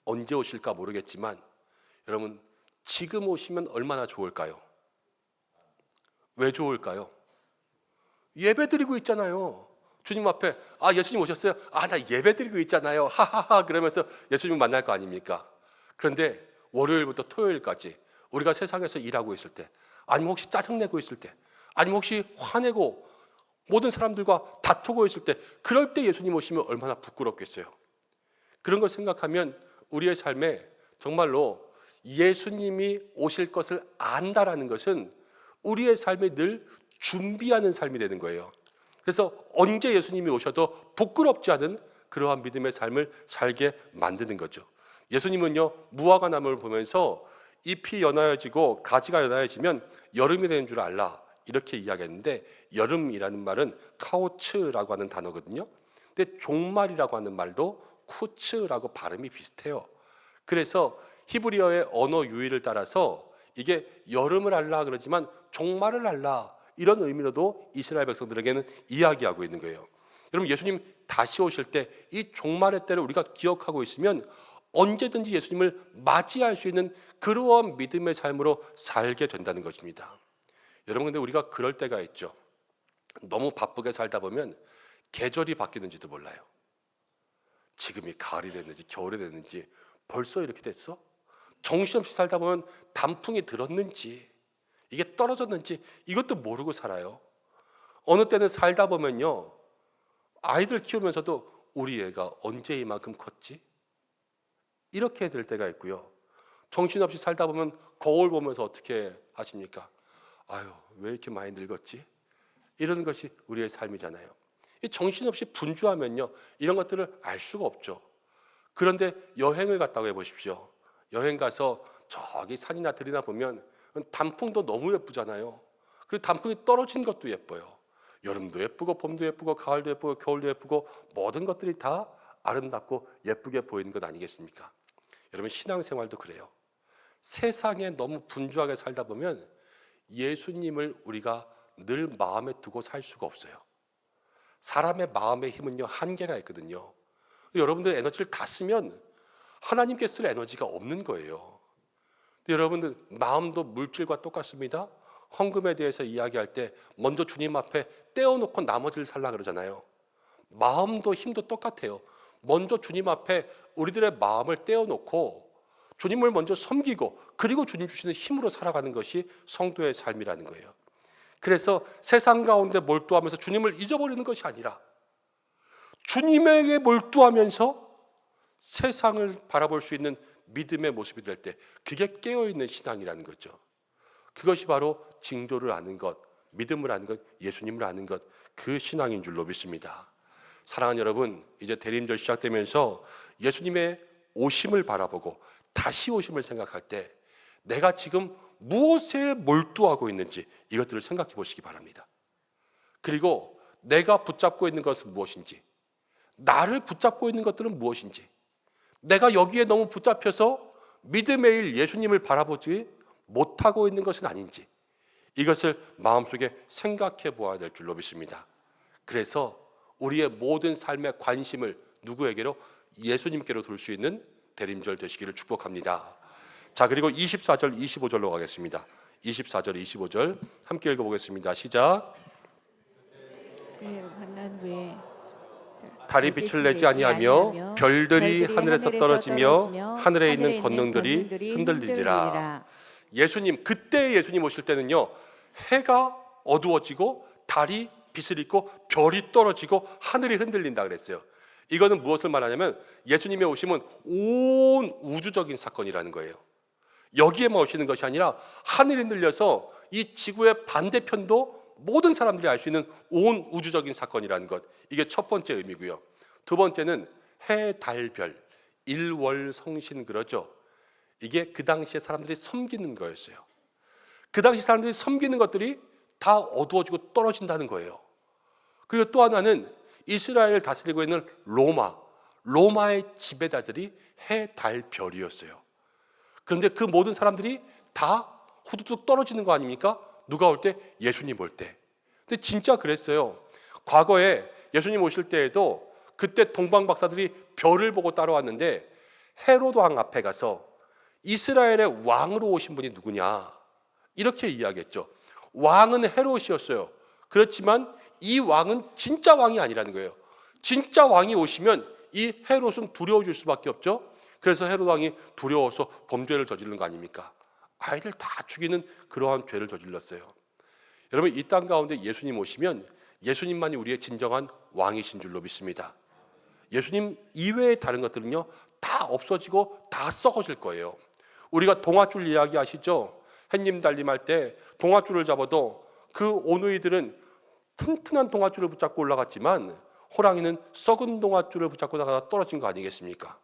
언제 오실까 모르겠지만 여러분, 지금 오시면 얼마나 좋을까요? 왜 좋을까요? 예배 드리고 있잖아요. 주님 앞에 예수님 오셨어요? 나 예배 드리고 있잖아요. 하하하 그러면서 예수님 만날 거 아닙니까? 그런데 월요일부터 토요일까지 우리가 세상에서 일하고 있을 때, 아니면 혹시 짜증내고 있을 때, 아니면 혹시 화내고 모든 사람들과 다투고 있을 때, 그럴 때 예수님 오시면 얼마나 부끄럽겠어요. 그런 걸 생각하면 우리의 삶에 정말로 예수님이 오실 것을 안다라는 것은 우리의 삶에 늘 준비하는 삶이 되는 거예요. 그래서 언제 예수님이 오셔도 부끄럽지 않은 그러한 믿음의 삶을 살게 만드는 거죠. 예수님은요, 무화과 나무를 보면서 잎이 연하여지고 가지가 연하여지면 여름이 되는 줄 알라, 이렇게 이야기했는데, 여름이라는 말은 카오츠라고 하는 단어거든요. 근데 종말이라고 하는 말도 쿠츠라고 발음이 비슷해요. 그래서 히브리어의 언어 유의를 따라서 이게 여름을 알라 그러지만 종말을 알라, 이런 의미로도 이스라엘 백성들에게는 이야기하고 있는 거예요. 여러분, 예수님 다시 오실 때 이 종말의 때를 우리가 기억하고 있으면 언제든지 예수님을 맞이할 수 있는 그러한 믿음의 삶으로 살게 된다는 것입니다. 여러분, 근데 우리가 그럴 때가 있죠. 너무 바쁘게 살다 보면 계절이 바뀌는지도 몰라요. 지금이 가을이 됐는지 겨울이 됐는지 벌써 이렇게 됐어? 정신없이 살다 보면 단풍이 들었는지 이게 떨어졌는지 이것도 모르고 살아요. 어느 때는 살다 보면요, 아이들 키우면서도 우리 애가 언제 이만큼 컸지? 이렇게 될 때가 있고요. 정신없이 살다 보면 거울 보면서 어떻게 하십니까? 왜 이렇게 많이 늙었지? 이런 것이 우리의 삶이잖아요. 이 정신없이 분주하면요, 이런 것들을 알 수가 없죠. 그런데 여행을 갔다고 해보십시오. 여행 가서 저기 산이나 들이나 보면 단풍도 너무 예쁘잖아요. 그리고 단풍이 떨어진 것도 예뻐요. 여름도 예쁘고 봄도 예쁘고 가을도 예쁘고 겨울도 예쁘고 모든 것들이 다 아름답고 예쁘게 보이는 것 아니겠습니까? 여러분, 신앙생활도 그래요. 세상에 너무 분주하게 살다 보면 예수님을 우리가 늘 마음에 두고 살 수가 없어요. 사람의 마음의 힘은요, 한계가 있거든요. 여러분들 에너지를 다 쓰면 하나님께 쓸 에너지가 없는 거예요. 여러분들 마음도 물질과 똑같습니다. 헌금에 대해서 이야기할 때 먼저 주님 앞에 떼어놓고 나머지를 살라 그러잖아요. 마음도 힘도 똑같아요. 먼저 주님 앞에 우리들의 마음을 떼어놓고 주님을 먼저 섬기고 그리고 주님 주시는 힘으로 살아가는 것이 성도의 삶이라는 거예요. 그래서 세상 가운데 몰두하면서 주님을 잊어버리는 것이 아니라 주님에게 몰두하면서 세상을 바라볼 수 있는 믿음의 모습이 될 때, 그게 깨어있는 신앙이라는 거죠. 그것이 바로 징조를 아는 것, 믿음을 아는 것, 예수님을 아는 것, 그 신앙인 줄로 믿습니다. 사랑하는 여러분, 이제 대림절 시작되면서 예수님의 오심을 바라보고 다시 오심을 생각할 때 내가 지금 무엇에 몰두하고 있는지 이것들을 생각해 보시기 바랍니다. 그리고 내가 붙잡고 있는 것은 무엇인지, 나를 붙잡고 있는 것들은 무엇인지, 내가 여기에 너무 붙잡혀서 믿음의 일 예수님을 바라보지 못하고 있는 것은 아닌지, 이것을 마음속에 생각해 보아야 될 줄로 믿습니다. 그래서 우리의 모든 삶의 관심을 누구에게로? 예수님께로 둘 수 있는 대림절 되시기를 축복합니다. 자, 그리고 24절 25절로 가겠습니다. 24절 25절 함께 읽어보겠습니다. 시작. 예, 만난 후에 달이 빛을 내지 아니하며 별들이 하늘에서 떨어지며 하늘에 있는 권능들이 흔들리리라. 예수님, 그때 예수님 오실 때는요, 해가 어두워지고 달이 빛을 잃고 별이 떨어지고 하늘이 흔들린다 그랬어요. 이거는 무엇을 말하냐면 예수님의 오심은 온 우주적인 사건이라는 거예요. 여기에만 오시는 것이 아니라 하늘이 흔들려서 이 지구의 반대편도 모든 사람들이 알 수 있는 온 우주적인 사건이라는 것, 이게 첫 번째 의미고요. 두 번째는 해, 달, 별, 일월성신 그러죠. 이게 그 당시에 사람들이 섬기는 거였어요. 그 당시 사람들이 섬기는 것들이 다 어두워지고 떨어진다는 거예요. 그리고 또 하나는 이스라엘을 다스리고 있는 로마의 지배자들이 해, 달, 별이었어요. 그런데 그 모든 사람들이 다 후두둑 떨어지는 거 아닙니까? 누가 올 때? 예수님 올 때. 근데 진짜 그랬어요. 과거에 예수님 오실 때에도 그때 동방 박사들이 별을 보고 따라왔는데 헤로드 왕 앞에 가서 이스라엘의 왕으로 오신 분이 누구냐? 이렇게 이야기했죠. 왕은 헤롯이었어요. 그렇지만 이 왕은 진짜 왕이 아니라는 거예요. 진짜 왕이 오시면 이 헤롯은 두려워질 수밖에 없죠. 그래서 헤롯 왕이 두려워서 범죄를 저지른 거 아닙니까? 아이들 다 죽이는 그러한 죄를 저질렀어요. 여러분, 이 땅 가운데 예수님 오시면 예수님만이 우리의 진정한 왕이신 줄로 믿습니다. 예수님 이외의 다른 것들은요, 다 없어지고 다 썩어질 거예요. 우리가 동아줄 이야기 아시죠? 햇님 달림할 때 동아줄을 잡아도 그 오누이들은 튼튼한 동아줄을 붙잡고 올라갔지만 호랑이는 썩은 동아줄을 붙잡고 나가다 떨어진 거 아니겠습니까?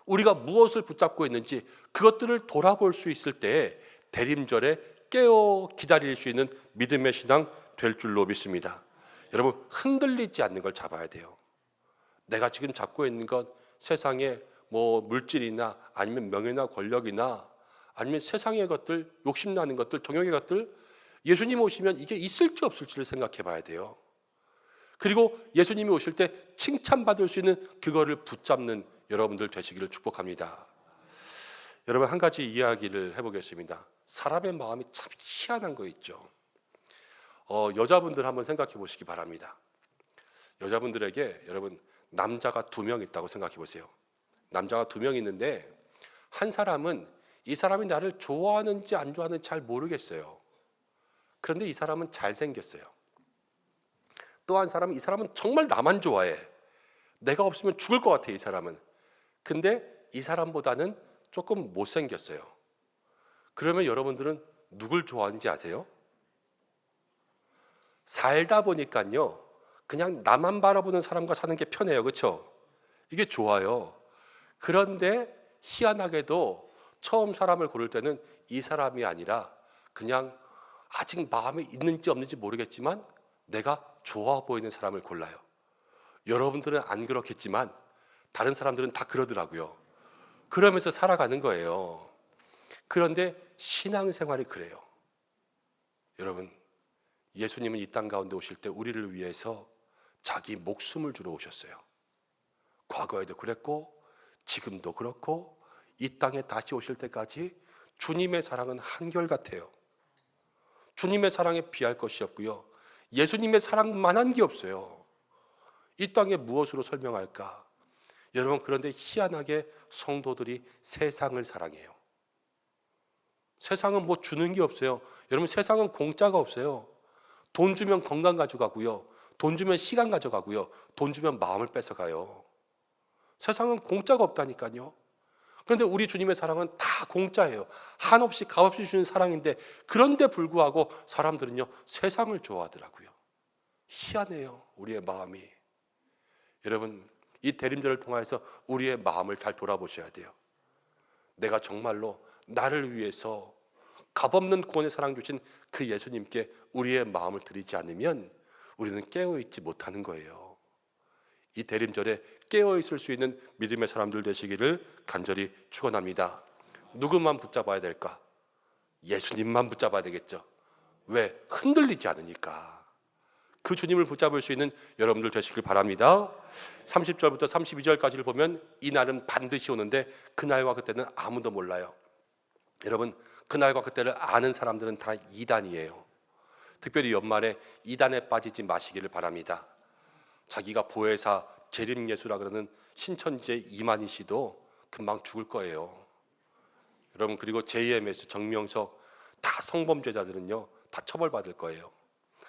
우리가 무엇을 붙잡고 있는지 그것들을 돌아볼 수 있을 때 대림절에 깨어 기다릴 수 있는 믿음의 신앙 될 줄로 믿습니다. 여러분, 흔들리지 않는 걸 잡아야 돼요. 내가 지금 잡고 있는 것, 세상에 뭐 물질이나 아니면 명예나 권력이나 아니면 세상의 것들, 욕심나는 것들, 정욕의 것들, 예수님 오시면 이게 있을지 없을지를 생각해 봐야 돼요. 그리고 예수님이 오실 때 칭찬받을 수 있는 그거를 붙잡는 여러분들 되시기를 축복합니다. 여러분, 한 가지 이야기를 해보겠습니다. 사람의 마음이 참 희한한 거 있죠. 여자분들 한번 생각해 보시기 바랍니다. 여자분들에게 여러분, 남자가 2명 있다고 생각해 보세요. 남자가 2명 있는데 한 사람은 이 사람이 나를 좋아하는지 안 좋아하는지 잘 모르겠어요. 그런데 이 사람은 잘생겼어요. 또 한 사람은 이 사람은 정말 나만 좋아해. 내가 없으면 죽을 것 같아, 이 사람은. 근데 이 사람보다는 조금 못생겼어요. 그러면 여러분들은 누굴 좋아하는지 아세요? 살다 보니까요, 그냥 나만 바라보는 사람과 사는 게 편해요. 그렇죠? 이게 좋아요. 그런데 희한하게도 처음 사람을 고를 때는 이 사람이 아니라 그냥 아직 마음에 있는지 없는지 모르겠지만 내가 좋아 보이는 사람을 골라요. 여러분들은 안 그렇겠지만 다른 사람들은 다 그러더라고요. 그러면서 살아가는 거예요. 그런데 신앙생활이 그래요. 여러분, 예수님은 이 땅 가운데 오실 때 우리를 위해서 자기 목숨을 주러 오셨어요. 과거에도 그랬고 지금도 그렇고 이 땅에 다시 오실 때까지 주님의 사랑은 한결같아요. 주님의 사랑에 비할 것이 없고요, 예수님의 사랑만한 게 없어요. 이 땅에 무엇으로 설명할까? 여러분, 그런데 희한하게 성도들이 세상을 사랑해요. 세상은 뭐 주는 게 없어요. 여러분, 세상은 공짜가 없어요. 돈 주면 건강 가져가고요, 돈 주면 시간 가져가고요, 돈 주면 마음을 뺏어가요. 세상은 공짜가 없다니까요. 그런데 우리 주님의 사랑은 다 공짜예요. 한없이 값없이 주는 사랑인데, 그런데 불구하고 사람들은요, 세상을 좋아하더라고요. 희한해요, 우리의 마음이. 여러분, 이 대림절을 통해서 우리의 마음을 잘 돌아보셔야 돼요. 내가 정말로 나를 위해서 값없는 구원의 사랑 주신 그 예수님께 우리의 마음을 드리지 않으면 우리는 깨어있지 못하는 거예요. 이 대림절에 깨어있을 수 있는 믿음의 사람들 되시기를 간절히 축원합니다. 누구만 붙잡아야 될까? 예수님만 붙잡아야 되겠죠. 왜? 흔들리지 않으니까. 그 주님을 붙잡을 수 있는 여러분들 되시길 바랍니다. 30절부터 32절까지를 보면 이날은 반드시 오는데 그날과 그때는 아무도 몰라요. 여러분, 그날과 그때를 아는 사람들은 다 이단이에요. 특별히 연말에 이단에 빠지지 마시기를 바랍니다. 자기가 보혜사 재림예수라 그러는 신천지의 이만희 씨도 금방 죽을 거예요. 여러분, 그리고 JMS, 정명석 다 성범죄자들은요 다 처벌받을 거예요.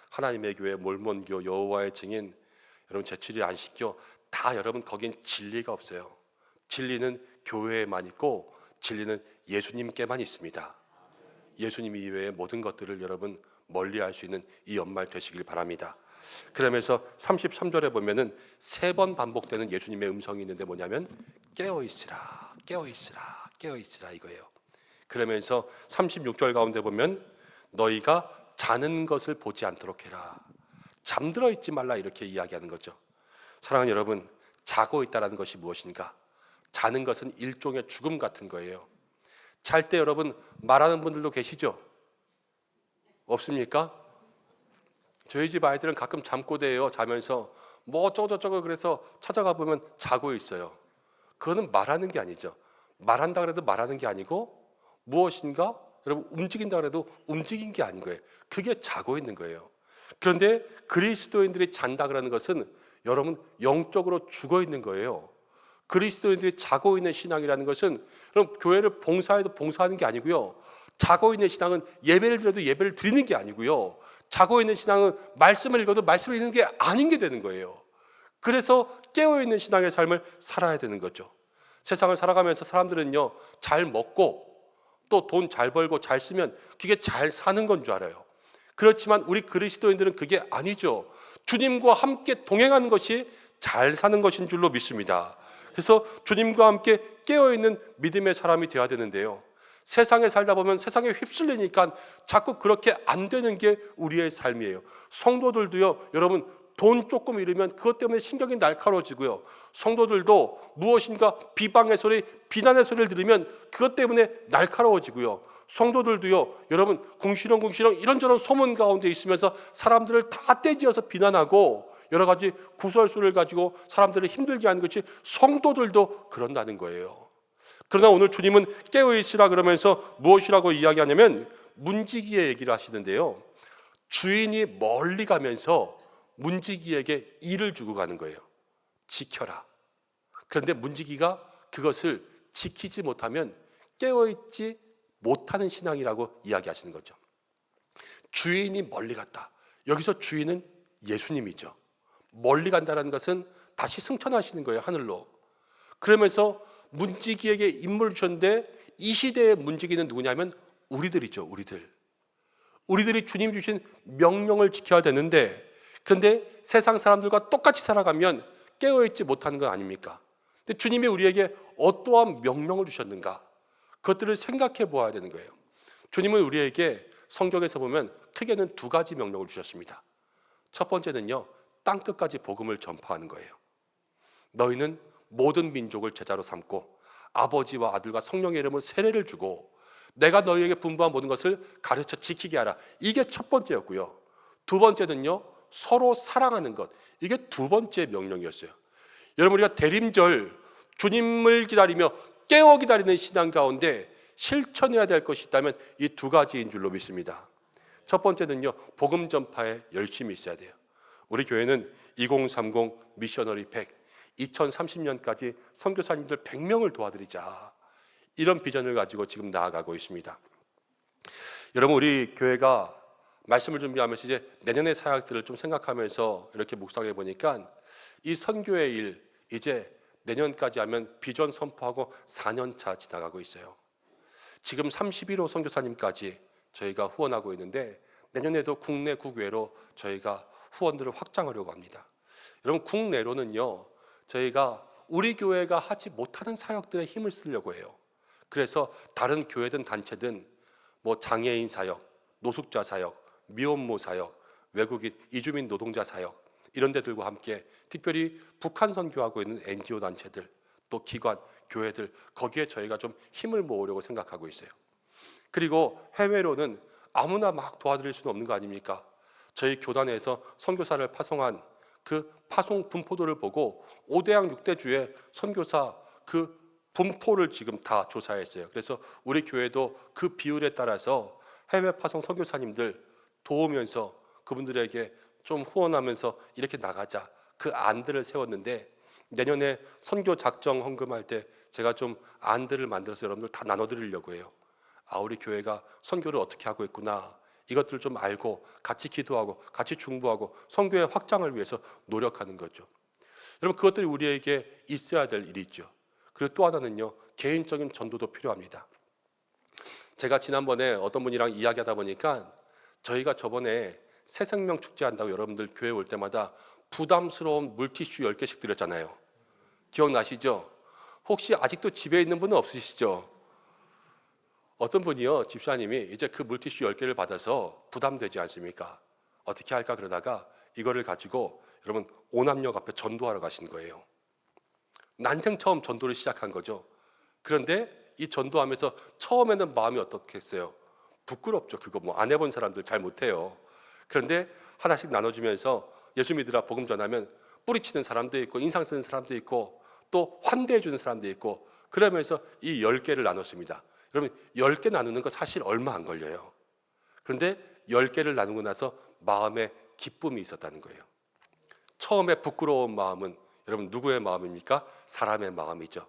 하나님의 교회, 몰몬교, 여호와의 증인, 여러분 제출이 안 시켜 다 여러분 거긴 진리가 없어요. 진리는 교회에만 있고 진리는 예수님께만 있습니다. 예수님 이외의 모든 것들을 여러분 멀리할 수 있는 이 연말 되시길 바랍니다. 그러면서 33절에 보면은 3번 반복되는 예수님의 음성이 있는데 뭐냐면 깨어있으라, 깨어있으라, 깨어있으라 이거예요. 그러면서 36절 가운데 보면 너희가 자는 것을 보지 않도록 해라. 잠들어 있지 말라 이렇게 이야기하는 거죠. 사랑하는 여러분, 자고 있다는 것이 무엇인가? 자는 것은 일종의 죽음 같은 거예요. 잘 때 여러분 말하는 분들도 계시죠? 없습니까? 저희 집 아이들은 가끔 잠꼬대요. 자면서 뭐 어쩌고저쩌고 그래서 찾아가 보면 자고 있어요. 그거는 말하는 게 아니죠. 말한다 그래도 말하는 게 아니고 무엇인가 여러분 움직인다 그래도 움직인 게 아닌 거예요. 그게 자고 있는 거예요. 그런데 그리스도인들이 잔다 그러는 것은 여러분 영적으로 죽어 있는 거예요. 그리스도인들이 자고 있는 신앙이라는 것은 그럼 교회를 봉사해도 봉사하는 게 아니고요. 자고 있는 신앙은 예배를 드려도 예배를 드리는 게 아니고요. 자고 있는 신앙은 말씀을 읽어도 말씀을 읽는 게 아닌 게 되는 거예요. 그래서 깨어있는 신앙의 삶을 살아야 되는 거죠. 세상을 살아가면서 사람들은요 잘 먹고 또 돈 잘 벌고 잘 쓰면 그게 잘 사는 건 줄 알아요. 그렇지만 우리 그리스도인들은 그게 아니죠. 주님과 함께 동행하는 것이 잘 사는 것인 줄로 믿습니다. 그래서 주님과 함께 깨어있는 믿음의 사람이 되어야 되는데요, 세상에 살다 보면 세상에 휩쓸리니까 자꾸 그렇게 안 되는 게 우리의 삶이에요. 성도들도요, 여러분 돈 조금 잃으면 그것 때문에 신경이 날카로워지고요, 성도들도 무엇인가 비방의 소리, 비난의 소리를 들으면 그것 때문에 날카로워지고요, 성도들도요, 여러분 궁시렁궁시렁 이런저런 소문 가운데 있으면서 사람들을 다 떼지어서 비난하고 여러 가지 구설수를 가지고 사람들을 힘들게 하는 것이 성도들도 그런다는 거예요. 그러나 오늘 주님은 깨어있으라 그러면서 무엇이라고 이야기하냐면 문지기의 얘기를 하시는데요, 주인이 멀리 가면서 문지기에게 일을 주고 가는 거예요. 지켜라. 그런데 문지기가 그것을 지키지 못하면 깨어있지 못하는 신앙이라고 이야기하시는 거죠. 주인이 멀리 갔다. 여기서 주인은 예수님이죠. 멀리 간다는 것은 다시 승천하시는 거예요, 하늘로. 그러면서 문지기에게 임무를 주셨는데 이 시대의 문지기는 누구냐면 우리들이죠. 우리들이 주님 주신 명령을 지켜야 되는데, 그런데 세상 사람들과 똑같이 살아가면 깨어있지 못하는 건 아닙니까? 근데 주님이 우리에게 어떠한 명령을 주셨는가? 그것들을 생각해 보아야 되는 거예요. 주님은 우리에게 성경에서 보면 크게는 2가지 명령을 주셨습니다. 첫 번째는요, 땅끝까지 복음을 전파하는 거예요. 너희는 모든 민족을 제자로 삼고 아버지와 아들과 성령의 이름으로 세례를 주고 내가 너희에게 분부한 모든 것을 가르쳐 지키게 하라. 이게 첫 번째였고요. 2번째는요, 서로 사랑하는 것. 이게 2번째 명령이었어요. 여러분, 우리가 대림절 주님을 기다리며 깨어 기다리는 신앙 가운데 실천해야 될 것이 있다면 이 2가지인 줄로 믿습니다. 첫 번째는요, 복음 전파에 열심히 있어야 돼요. 우리 교회는 2030 미셔너리 100, 2030년까지 선교사님들 100명을 도와드리자, 이런 비전을 가지고 지금 나아가고 있습니다. 여러분, 우리 교회가 말씀을 준비하면서 이제 내년의 사역들을 좀 생각하면서 이렇게 묵상해 보니까 이 선교의 일 이제 내년까지 하면 비전 선포하고 4년차 지나가고 있어요. 지금 31호 선교사님까지 저희가 후원하고 있는데 내년에도 국내 국외로 저희가 후원들을 확장하려고 합니다. 여러분, 국내로는요, 저희가 우리 교회가 하지 못하는 사역들에 힘을 쓰려고 해요. 그래서 다른 교회든 단체든 뭐 장애인 사역, 노숙자 사역, 미혼모 사역, 외국인 이주민 노동자 사역, 이런 데들과 함께 특별히 북한 선교하고 있는 NGO 단체들, 또 기관, 교회들, 거기에 저희가 좀 힘을 모으려고 생각하고 있어요. 그리고 해외로는 아무나 막 도와드릴 수는 없는 거 아닙니까? 저희 교단에서 선교사를 파송한 그 파송 분포도를 보고 5대양 6대주의 선교사 그 분포를 지금 다 조사했어요. 그래서 우리 교회도 그 비율에 따라서 해외 파송 선교사님들 도우면서 그분들에게 좀 후원하면서 이렇게 나가자, 그 안들을 세웠는데, 내년에 선교 작정 헌금할 때 제가 좀 안들을 만들어서 여러분들 다 나눠드리려고 해요. 아, 우리 교회가 선교를 어떻게 하고 있구나, 이것들을 좀 알고 같이 기도하고 같이 중보하고 선교의 확장을 위해서 노력하는 거죠. 여러분, 그것들이 우리에게 있어야 될 일이죠. 그리고 또 하나는요, 개인적인 전도도 필요합니다. 제가 지난번에 어떤 분이랑 이야기하다 보니까 저희가 저번에 새생명 축제한다고 여러분들 교회 올 때마다 부담스러운 물티슈 10개씩 드렸잖아요. 기억나시죠? 혹시 아직도 집에 있는 분은 없으시죠? 어떤 분이요, 집사님이 이제 그 물티슈 10개를 받아서 부담되지 않습니까? 어떻게 할까 그러다가 이거를 가지고 여러분 오남역 앞에 전도하러 가신 거예요. 난생 처음 전도를 시작한 거죠. 그런데 이 전도하면서 처음에는 마음이 어떻겠어요? 부끄럽죠. 그거 뭐 안 해본 사람들 잘 못해요. 그런데 하나씩 나눠주면서 예수 믿으라 복음 전하면 뿌리치는 사람도 있고 인상 쓰는 사람도 있고 또 환대해 주는 사람도 있고, 그러면서 이 10개를 나눴습니다. 여러분 10개 나누는 거 사실 얼마 안 걸려요. 그런데 10개를 나누고 나서 마음에 기쁨이 있었다는 거예요. 처음에 부끄러운 마음은 여러분 누구의 마음입니까? 사람의 마음이죠.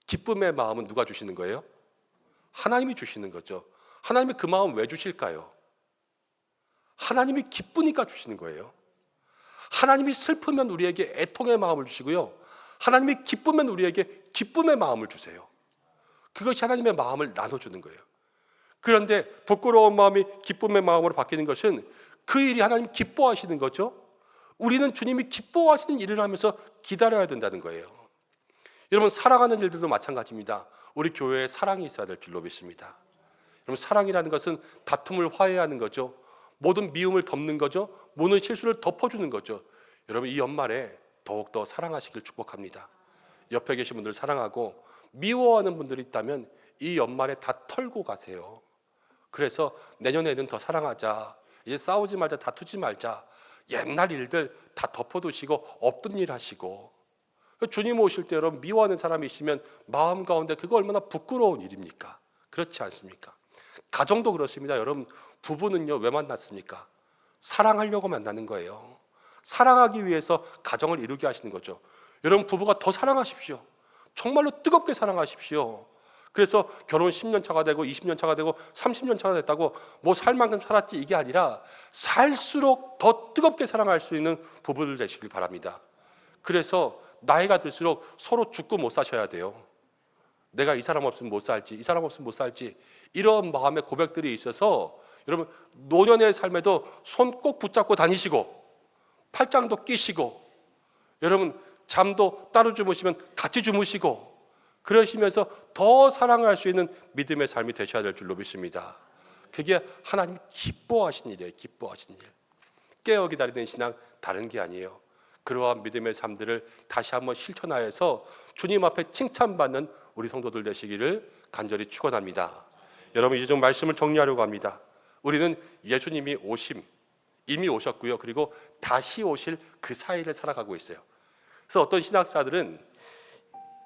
기쁨의 마음은 누가 주시는 거예요? 하나님이 주시는 거죠. 하나님이 그 마음 왜 주실까요? 하나님이 기쁘니까 주시는 거예요. 하나님이 슬프면 우리에게 애통의 마음을 주시고요, 하나님이 기쁘면 우리에게 기쁨의 마음을 주세요. 그것이 하나님의 마음을 나눠주는 거예요. 그런데 부끄러운 마음이 기쁨의 마음으로 바뀌는 것은 그 일이 하나님 기뻐하시는 거죠. 우리는 주님이 기뻐하시는 일을 하면서 기다려야 된다는 거예요. 여러분, 사랑하는 일들도 마찬가지입니다. 우리 교회에 사랑이 있어야 될 줄로 믿습니다. 여러분, 사랑이라는 것은 다툼을 화해하는 거죠. 모든 미움을 덮는 거죠. 모든 실수를 덮어주는 거죠. 여러분, 이 연말에 더욱더 사랑하시길 축복합니다. 옆에 계신 분들 사랑하고 미워하는 분들이 있다면 이 연말에 다 털고 가세요. 그래서 내년에는 더 사랑하자, 이제 싸우지 말자, 다투지 말자, 옛날 일들 다 덮어두시고 없던 일 하시고. 주님 오실 때 여러분 미워하는 사람이 있으면 마음 가운데 그거 얼마나 부끄러운 일입니까? 그렇지 않습니까? 가정도 그렇습니다. 여러분, 부부는요 왜 만났습니까? 사랑하려고 만나는 거예요. 사랑하기 위해서 가정을 이루게 하시는 거죠. 여러분, 부부가 더 사랑하십시오. 정말로 뜨겁게 사랑하십시오. 그래서 결혼 10년 차가 되고 20년 차가 되고 30년 차가 됐다고 뭐 살 만큼 살았지 이게 아니라 살수록 더 뜨겁게 사랑할 수 있는 부부들 되시길 바랍니다. 그래서 나이가 들수록 서로 죽고 못 사셔야 돼요. 내가 이 사람 없으면 못 살지, 이 사람 없으면 못 살지, 이런 마음의 고백들이 있어서 여러분 노년의 삶에도 손 꼭 붙잡고 다니시고 팔짱도 끼시고, 여러분 잠도 따로 주무시면 같이 주무시고, 그러시면서 더 사랑할 수 있는 믿음의 삶이 되셔야 될 줄로 믿습니다. 그게 하나님 기뻐하시는 일이에요. 기뻐하시는 일. 깨어 기다리는 신앙 다른 게 아니에요. 그러한 믿음의 삶들을 다시 한번 실천하여서 주님 앞에 칭찬받는 우리 성도들 되시기를 간절히 축원합니다. 여러분, 이제 좀 말씀을 정리하려고 합니다. 우리는 예수님이 이미 오셨고요, 그리고 다시 오실 그 사이를 살아가고 있어요. 그래서 어떤 신학자들은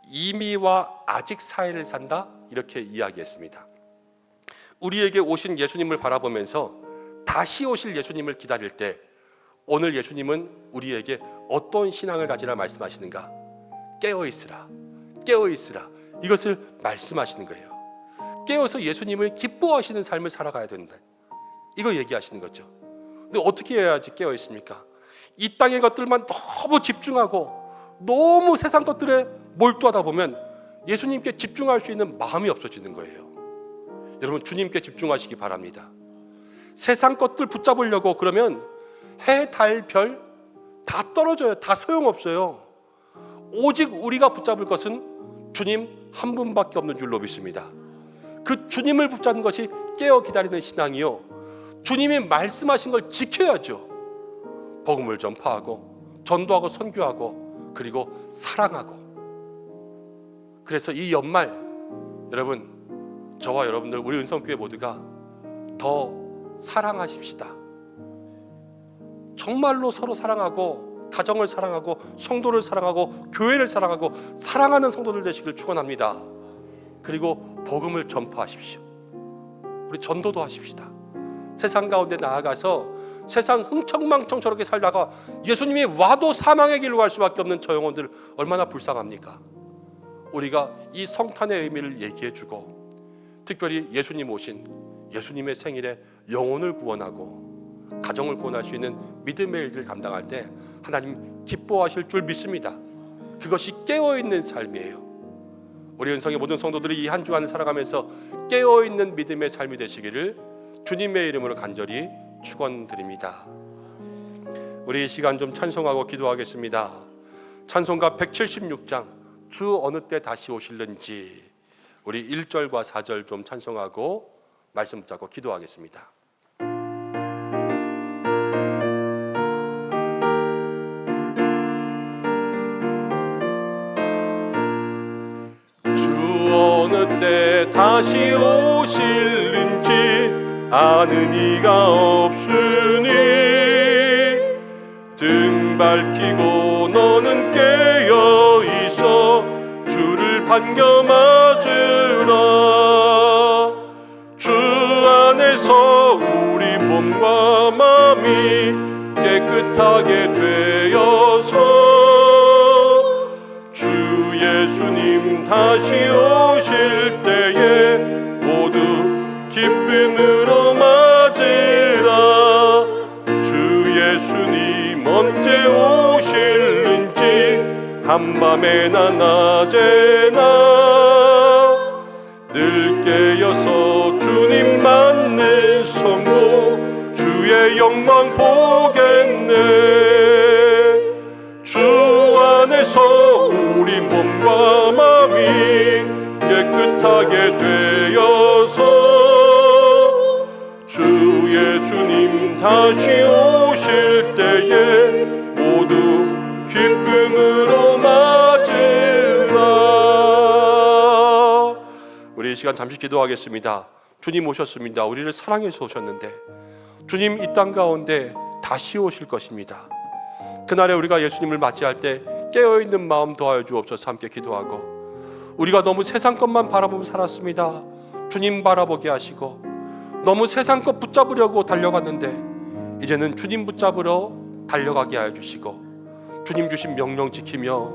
이미와 아직 사이를 산다, 이렇게 이야기했습니다. 우리에게 오신 예수님을 바라보면서 다시 오실 예수님을 기다릴 때 오늘 예수님은 우리에게 어떤 신앙을 가지라 말씀하시는가? 깨어있으라, 깨어있으라, 이것을 말씀하시는 거예요. 깨어서 예수님을 기뻐하시는 삶을 살아가야 된다, 이거 얘기하시는 거죠. 근데 어떻게 해야지 깨어있습니까? 이 땅의 것들만 너무 집중하고 너무 세상 것들에 몰두하다 보면 예수님께 집중할 수 있는 마음이 없어지는 거예요. 여러분, 주님께 집중하시기 바랍니다. 세상 것들 붙잡으려고 그러면 해, 달, 별 다 떨어져요. 다 소용없어요. 오직 우리가 붙잡을 것은 주님 한 분밖에 없는 줄로 믿습니다. 그 주님을 붙잡는 것이 깨어 기다리는 신앙이요, 주님이 말씀하신 걸 지켜야죠. 복음을 전파하고 전도하고 선교하고 그리고 사랑하고. 그래서 이 연말 여러분, 저와 여러분들 우리 은성교회 모두가 더 사랑하십시다. 정말로 서로 사랑하고 가정을 사랑하고 성도를 사랑하고 교회를 사랑하고 사랑하는 성도들 되시길 축원합니다. 그리고 복음을 전파하십시오. 우리 전도도 하십시다. 세상 가운데 나아가서 세상 흥청망청 저렇게 살다가 예수님이 와도 사망의 길로 갈 수밖에 없는 저 영혼들 얼마나 불쌍합니까? 우리가 이 성탄의 의미를 얘기해주고, 특별히 예수님 오신 예수님의 생일에 영혼을 구원하고 가정을 구원할 수 있는 믿음의 일들을 감당할 때 하나님 기뻐하실 줄 믿습니다. 그것이 깨어있는 삶이에요. 우리 은성의 모든 성도들이 이 한 주간을 살아가면서 깨어있는 믿음의 삶이 되시기를 주님의 이름으로 간절히 축원드립니다. 우리 이 시간 좀 찬송하고 기도하겠습니다. 찬송가 176장 주 어느 때 다시 오실는지, 우리 1절과 4절 좀 찬송하고 말씀 붙잡고 기도하겠습니다. 주 어느 때 다시 오실는지 아는 이가 없으니, 등 밝히고 너는 깨어 있어 주를 반겨 맞으라. 주 안에서 우리 몸과 마음이 깨끗하게 되어서 주 예수님 다시 오실 때에 모두 기쁨으로 맞으라. 주 예수님 언제 오실는지 한밤에나 낮에나 늘 깨어서 주님 맞는 성도 주의 영광 보겠네. 주 안에서 우리 몸과 마음이 깨끗하게 되어서 주 예수님 다시 오실 때에 모두 기쁨으로 맞으라. 우리 이 시간 잠시 기도하겠습니다. 주님 오셨습니다. 우리를 사랑해서 오셨는데 주님 이 땅 가운데 다시 오실 것입니다. 그날에 우리가 예수님을 맞이할 때 깨어있는 마음 더하여 주옵소서. 함께 기도하고, 우리가 너무 세상 것만 바라보며 살았습니다. 주님 바라보게 하시고, 너무 세상 것 붙잡으려고 달려갔는데 이제는 주님 붙잡으러 달려가게 하여 주시고, 주님 주신 명령 지키며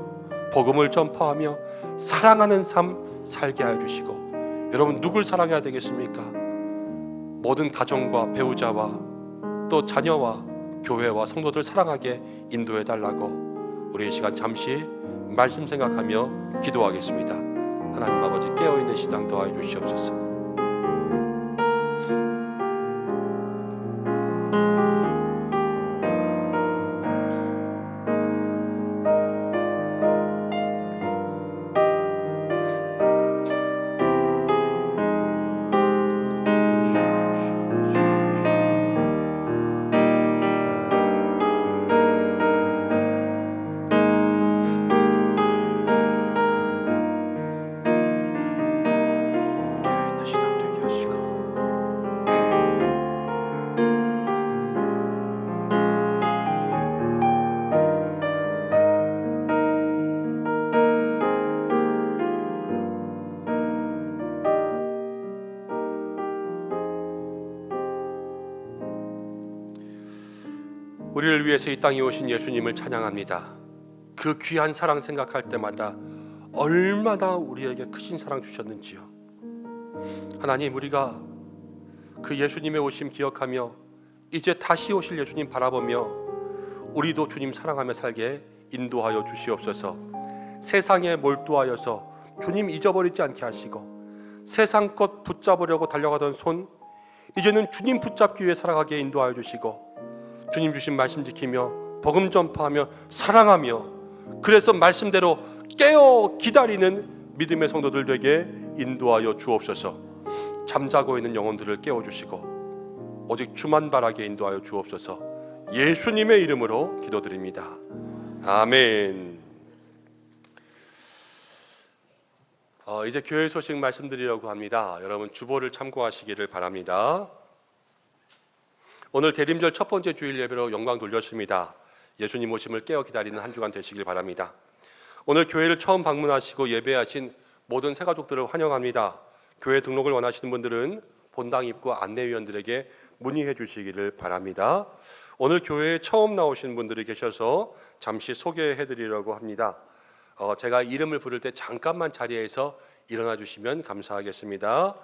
복음을 전파하며 사랑하는 삶 살게 하여 주시고, 여러분 누굴 사랑해야 되겠습니까? 모든 가정과 배우자와 또 자녀와 교회와 성도들 사랑하게 인도해 달라고 우리 이 시간 잠시 말씀 생각하며 기도하겠습니다. 하나님 아버지, 깨어있는 신앙 더하여 주시옵소서. 우리를 위해서 이 땅에 오신 예수님을 찬양합니다. 그 귀한 사랑 생각할 때마다 얼마나 우리에게 크신 사랑 주셨는지요. 하나님, 우리가 그 예수님의 오심 기억하며 이제 다시 오실 예수님 바라보며 우리도 주님 사랑하며 살게 인도하여 주시옵소서. 세상에 몰두하여서 주님 잊어버리지 않게 하시고, 세상 것 붙잡으려고 달려가던 손 이제는 주님 붙잡기 위해 살아가게 인도하여 주시고, 주님 주신 말씀 지키며 복음 전파하며 사랑하며, 그래서 말씀대로 깨어 기다리는 믿음의 성도들 되게 인도하여 주옵소서. 잠자고 있는 영혼들을 깨워주시고 오직 주만 바라게 인도하여 주옵소서. 예수님의 이름으로 기도드립니다. 아멘. 이제 교회 소식 말씀드리려고 합니다. 여러분 주보를 참고하시기를 바랍니다. 오늘 대림절 첫 번째 주일 예배로 영광 돌렸습니다. 예수님 오심을 깨어 기다리는 한 주간 되시길 바랍니다. 오늘 교회를 처음 방문하시고 예배하신 모든 새가족들을 환영합니다. 교회 등록을 원하시는 분들은 본당 입구 안내위원들에게 문의해 주시기를 바랍니다. 오늘 교회에 처음 나오신 분들이 계셔서 잠시 소개해 드리려고 합니다. 제가 이름을 부를 때 잠깐만 자리에서 일어나 주시면 감사하겠습니다.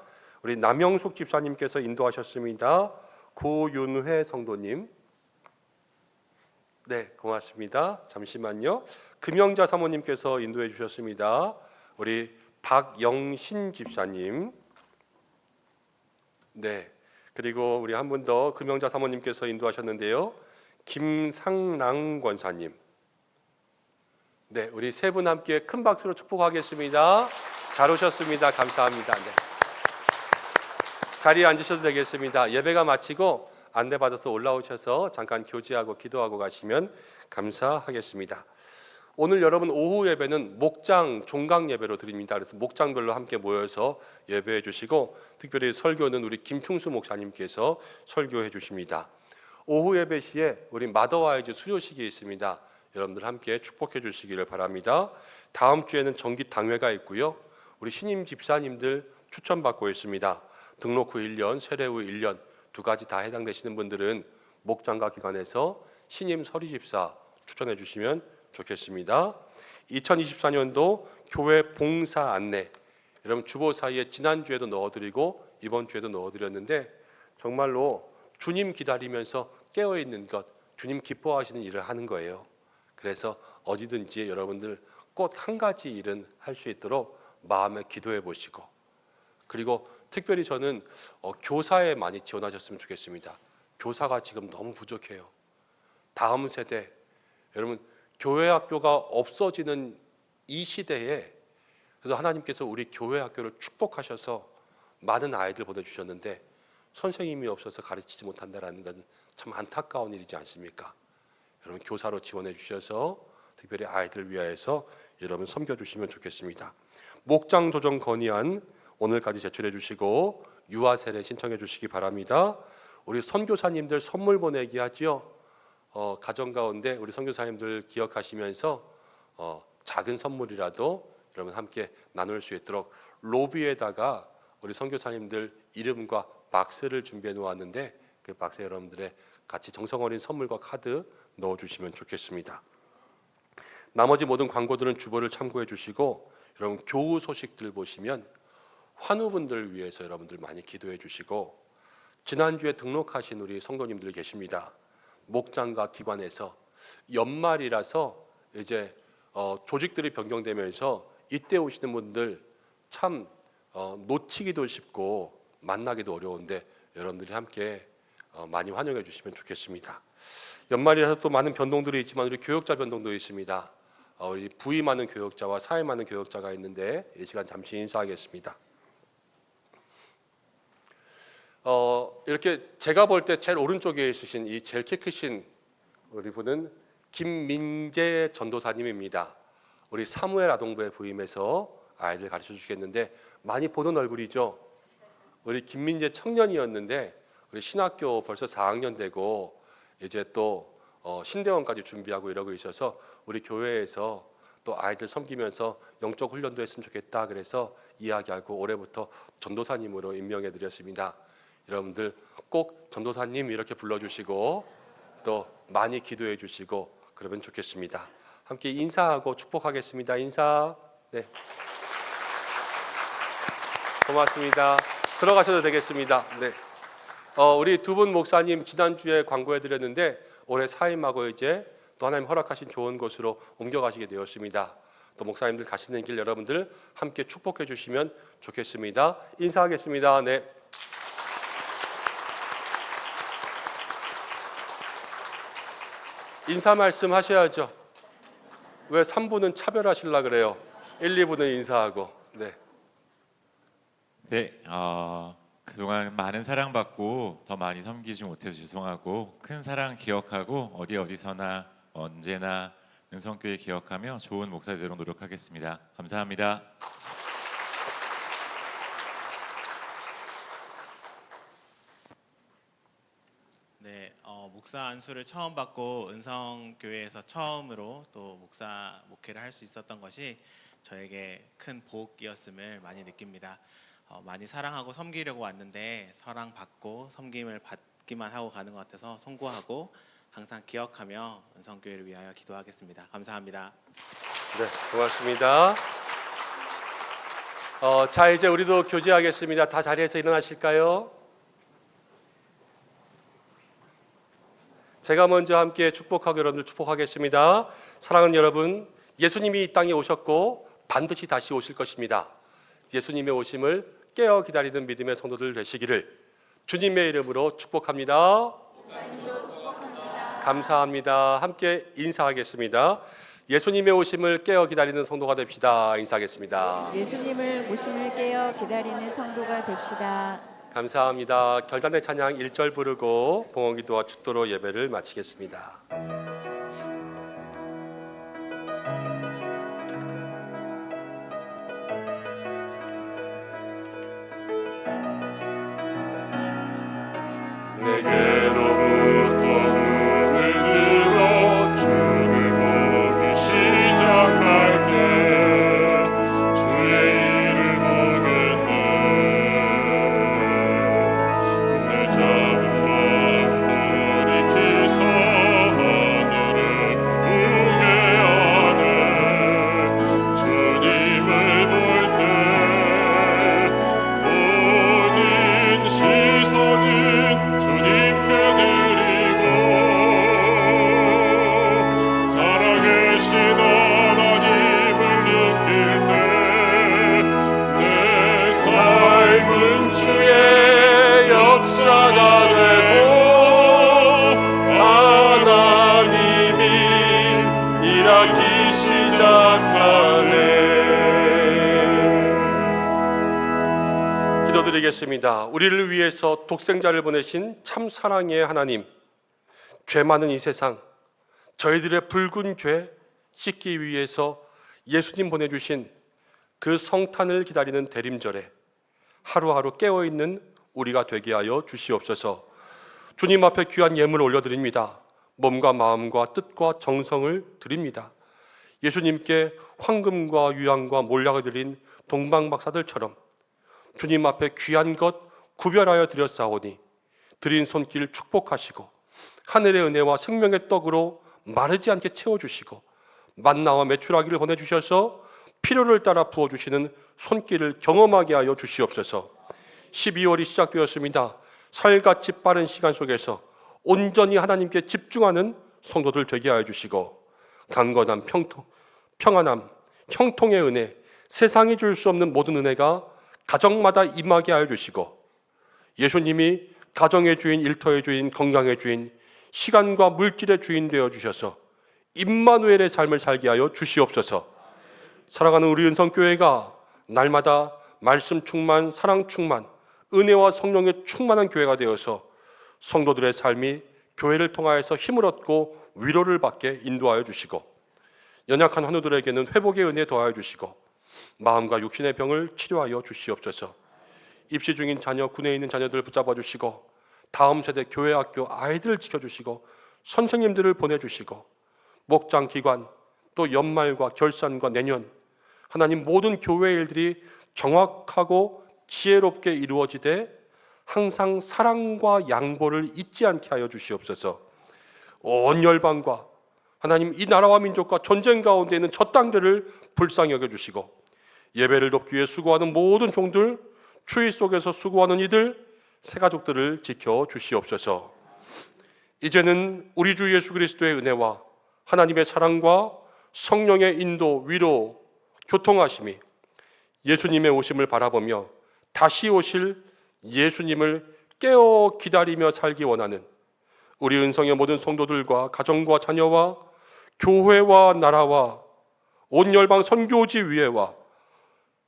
우리 남영숙 집사님께서 인도하셨습니다. 구윤회 성도님. 네, 고맙습니다. 잠시만요. 금영자 사모님께서 인도해 주셨습니다. 우리 박영신 집사님. 네, 그리고 우리 한 분 더 금영자 사모님께서 인도하셨는데요. 김상랑 권사님. 네, 우리 세 분 함께 큰 박수로 축복하겠습니다. 잘 오셨습니다. 감사합니다. 네. 자리에 앉으셔도 되겠습니다. 예배가 마치고 안내받아서 올라오셔서 잠깐 교제하고 기도하고 가시면 감사하겠습니다. 오늘 여러분 오후 예배는 목장 종강 예배로 드립니다. 그래서 목장별로 함께 모여서 예배해 주시고 특별히 설교는 우리 김충수 목사님께서 설교해 주십니다. 오후 예배 시에 우리 마더와이즈 수료식이 있습니다. 여러분들 함께 축복해 주시기를 바랍니다. 다음 주에는 정기 당회가 있고요. 우리 신임 집사님들 추천받고 있습니다. 등록 후 1년, 세례 후 1년 두 가지 다 해당되시는 분들은 목장과 기관에서 신임 서리 집사 추천해 주시면 좋겠습니다. 2024년도 교회 봉사 안내, 여러분 주보 사이에 지난주에도 넣어드리고 이번 주에도 넣어드렸는데 정말로 주님 기다리면서 깨어있는 것, 주님 기뻐하시는 일을 하는 거예요. 그래서 어디든지 여러분들 꼭 한 가지 일은 할 수 있도록 마음에 기도해 보시고, 그리고 특별히 저는 교사에 많이 지원하셨으면 좋겠습니다. 교사가 지금 너무 부족해요. 다음 세대, 여러분 교회 학교가 없어지는 이 시대에 그래서 하나님께서 우리 교회 학교를 축복하셔서 많은 아이들 보내주셨는데 선생님이 없어서 가르치지 못한다는 것은 참 안타까운 일이지 않습니까? 여러분 교사로 지원해 주셔서 특별히 아이들 위하여서 여러분 섬겨주시면 좋겠습니다. 목장 조정 건의안 오늘까지 제출해 주시고 유아 세례 신청해 주시기 바랍니다. 우리 선교사님들 선물 보내기 하지요. 가정 가운데 우리 선교사님들 기억하시면서 작은 선물이라도 여러분 함께 나눌 수 있도록 로비에다가 우리 선교사님들 이름과 박스를 준비해 놓았는데 그 박스에 여러분들의 같이 정성 어린 선물과 카드 넣어주시면 좋겠습니다. 나머지 모든 광고들은 주보를 참고해 주시고 여러분 교우 소식들 보시면 환우분들 위해서 여러분들 많이 기도해 주시고 지난주에 등록하신 우리 성도님들 계십니다. 목장과 기관에서 연말이라서 이제 조직들이 변경되면서 이때 오시는 분들 참 놓치기도 쉽고 만나기도 어려운데 여러분들이 함께 많이 환영해 주시면 좋겠습니다. 연말이라서 또 많은 변동들이 있지만 우리 교역자 변동도 있습니다. 우리 부임하는 교역자와 사임하는 교역자가 있는데 이 시간 잠시 인사하겠습니다. 이렇게 제가 볼 때 제일 오른쪽에 있으신 이 제일 키 크신 우리 분은 김민재 전도사님입니다. 우리 사무엘 아동부에 부임해서 아이들 가르쳐 주시겠는데 많이 보던 얼굴이죠. 우리 김민재 청년이었는데 우리 신학교 벌써 4학년 되고 이제 또 신대원까지 준비하고 이러고 있어서 우리 교회에서 또 아이들 섬기면서 영적 훈련도 했으면 좋겠다 그래서 이야기하고 올해부터 전도사님으로 임명해 드렸습니다. 여러분들 꼭 전도사님 이렇게 불러주시고 또 많이 기도해 주시고 그러면 좋겠습니다. 함께 인사하고 축복하겠습니다. 인사. 네. 고맙습니다. 들어가셔도 되겠습니다. 네. 우리 두 분 목사님 지난주에 광고해 드렸는데 올해 사임하고 이제 또 하나님 허락하신 좋은 곳으로 옮겨가시게 되었습니다. 또 목사님들 가시는 길 여러분들 함께 축복해 주시면 좋겠습니다. 인사하겠습니다. 네. 인사 말씀 하셔야죠. 왜 3부는 차별하시려 그래요? 1, 2부는 인사하고. 네. 네, 그동안 많은 사랑받고 더 많이 섬기지 못해서 죄송하고 큰 사랑 기억하고 어디서나 언제나 은성교회 기억하며 좋은 목사 되도록 노력하겠습니다. 감사합니다. 네, 목사 안수를 처음 받고 은성교회에서 처음으로 또 목사 목회를 할 수 있었던 것이 저에게 큰 복이었음을 많이 느낍니다. 많이 사랑하고 섬기려고 왔는데 사랑받고 섬김을 받기만 하고 가는 것 같아서 송구하고 항상 기억하며 은성교회를 위하여 기도하겠습니다. 감사합니다. 네, 고맙습니다. 자, 이제 우리도 교제하겠습니다. 다 자리에서 일어나실까요? 제가 먼저 함께 축복하고 여러분들 축복하겠습니다. 사랑하는 여러분, 예수님이 이 땅에 오셨고 반드시 다시 오실 것입니다. 예수님의 오심을 깨어 기다리는 믿음의 성도들 되시기를 주님의 이름으로 축복합니다. 감사합니다. 함께 인사하겠습니다. 예수님의 오심을 깨어 기다리는 성도가 됩시다. 인사하겠습니다. 예수님을 오심을 깨어 기다리는 성도가 됩시다. 감사합니다. 결단의 찬양 1절 부르고 봉헌기도와 축도로 예배를 마치겠습니다. 내게로부터 눈을 들어 주를 보기 시작할 때 주의 일을 보겠네. 내 작은 마음 돌이키서 하늘을 보게 하네. 주님을 볼 때 모든 시선은 주님께 드리고 살아계신 하나님을 느낄 때 내 삶은 주의 역사가 되고 하나님이 일하기 시작하네. 기도드리겠습니다. 우리를 위해서 독생자를 보내신 참 사랑의 하나님, 죄 많은 이 세상 저희들의 붉은 죄 씻기 위해서 예수님 보내주신 그 성탄을 기다리는 대림절에 하루하루 깨어있는 우리가 되게 하여 주시옵소서. 주님 앞에 귀한 예물을 올려드립니다. 몸과 마음과 뜻과 정성을 드립니다. 예수님께 황금과 유향과 몰약을 드린 동방박사들처럼 주님 앞에 귀한 것 구별하여 드렸사오니 드린 손길 축복하시고 하늘의 은혜와 생명의 떡으로 마르지 않게 채워주시고 만나와 메추라기를 보내주셔서 필요를 따라 부어주시는 손길을 경험하게 하여 주시옵소서. 12월이 시작되었습니다. 살같이 빠른 시간 속에서 온전히 하나님께 집중하는 성도들 되게 하여 주시고 강건함, 평안함, 형통의 은혜, 세상이 줄 수 없는 모든 은혜가 가정마다 임하게 하여 주시고 예수님이 가정의 주인, 일터의 주인, 건강의 주인, 시간과 물질의 주인 되어 주셔서 임마누엘의 삶을 살게 하여 주시옵소서. 사랑하는 우리 은성교회가 날마다 말씀 충만, 사랑 충만, 은혜와 성령의 충만한 교회가 되어서 성도들의 삶이 교회를 통하여서 힘을 얻고 위로를 받게 인도하여 주시고 연약한 환우들에게는 회복의 은혜 더하여 주시고 마음과 육신의 병을 치료하여 주시옵소서. 입시 중인 자녀, 군에 있는 자녀들 붙잡아 주시고 다음 세대 교회 학교 아이들을 지켜주시고 선생님들을 보내주시고 목장 기관 또 연말과 결산과 내년 하나님 모든 교회 일들이 정확하고 지혜롭게 이루어지되 항상 사랑과 양보를 잊지 않게 하여 주시옵소서. 온 열방과 하나님 이 나라와 민족과 전쟁 가운데 있는 저 땅들을 불쌍히 여겨주시고 예배를 돕기 위해 수고하는 모든 종들, 추위 속에서 수고하는 이들, 새가족들을 지켜 주시옵소서. 이제는 우리 주 예수 그리스도의 은혜와 하나님의 사랑과 성령의 인도, 위로, 교통하심이 예수님의 오심을 바라보며 다시 오실 예수님을 깨어 기다리며 살기 원하는 우리 은성의 모든 성도들과 가정과 자녀와 교회와 나라와 온 열방 선교지 위에와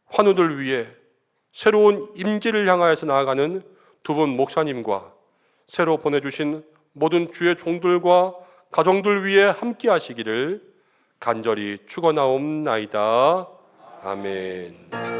환우들 위해 새로운 임재를 향하여서 나아가는 두 분 목사님과 새로 보내주신 모든 주의 종들과 가정들 위해 함께 하시기를 간절히 축원하옵나이다. 아멘.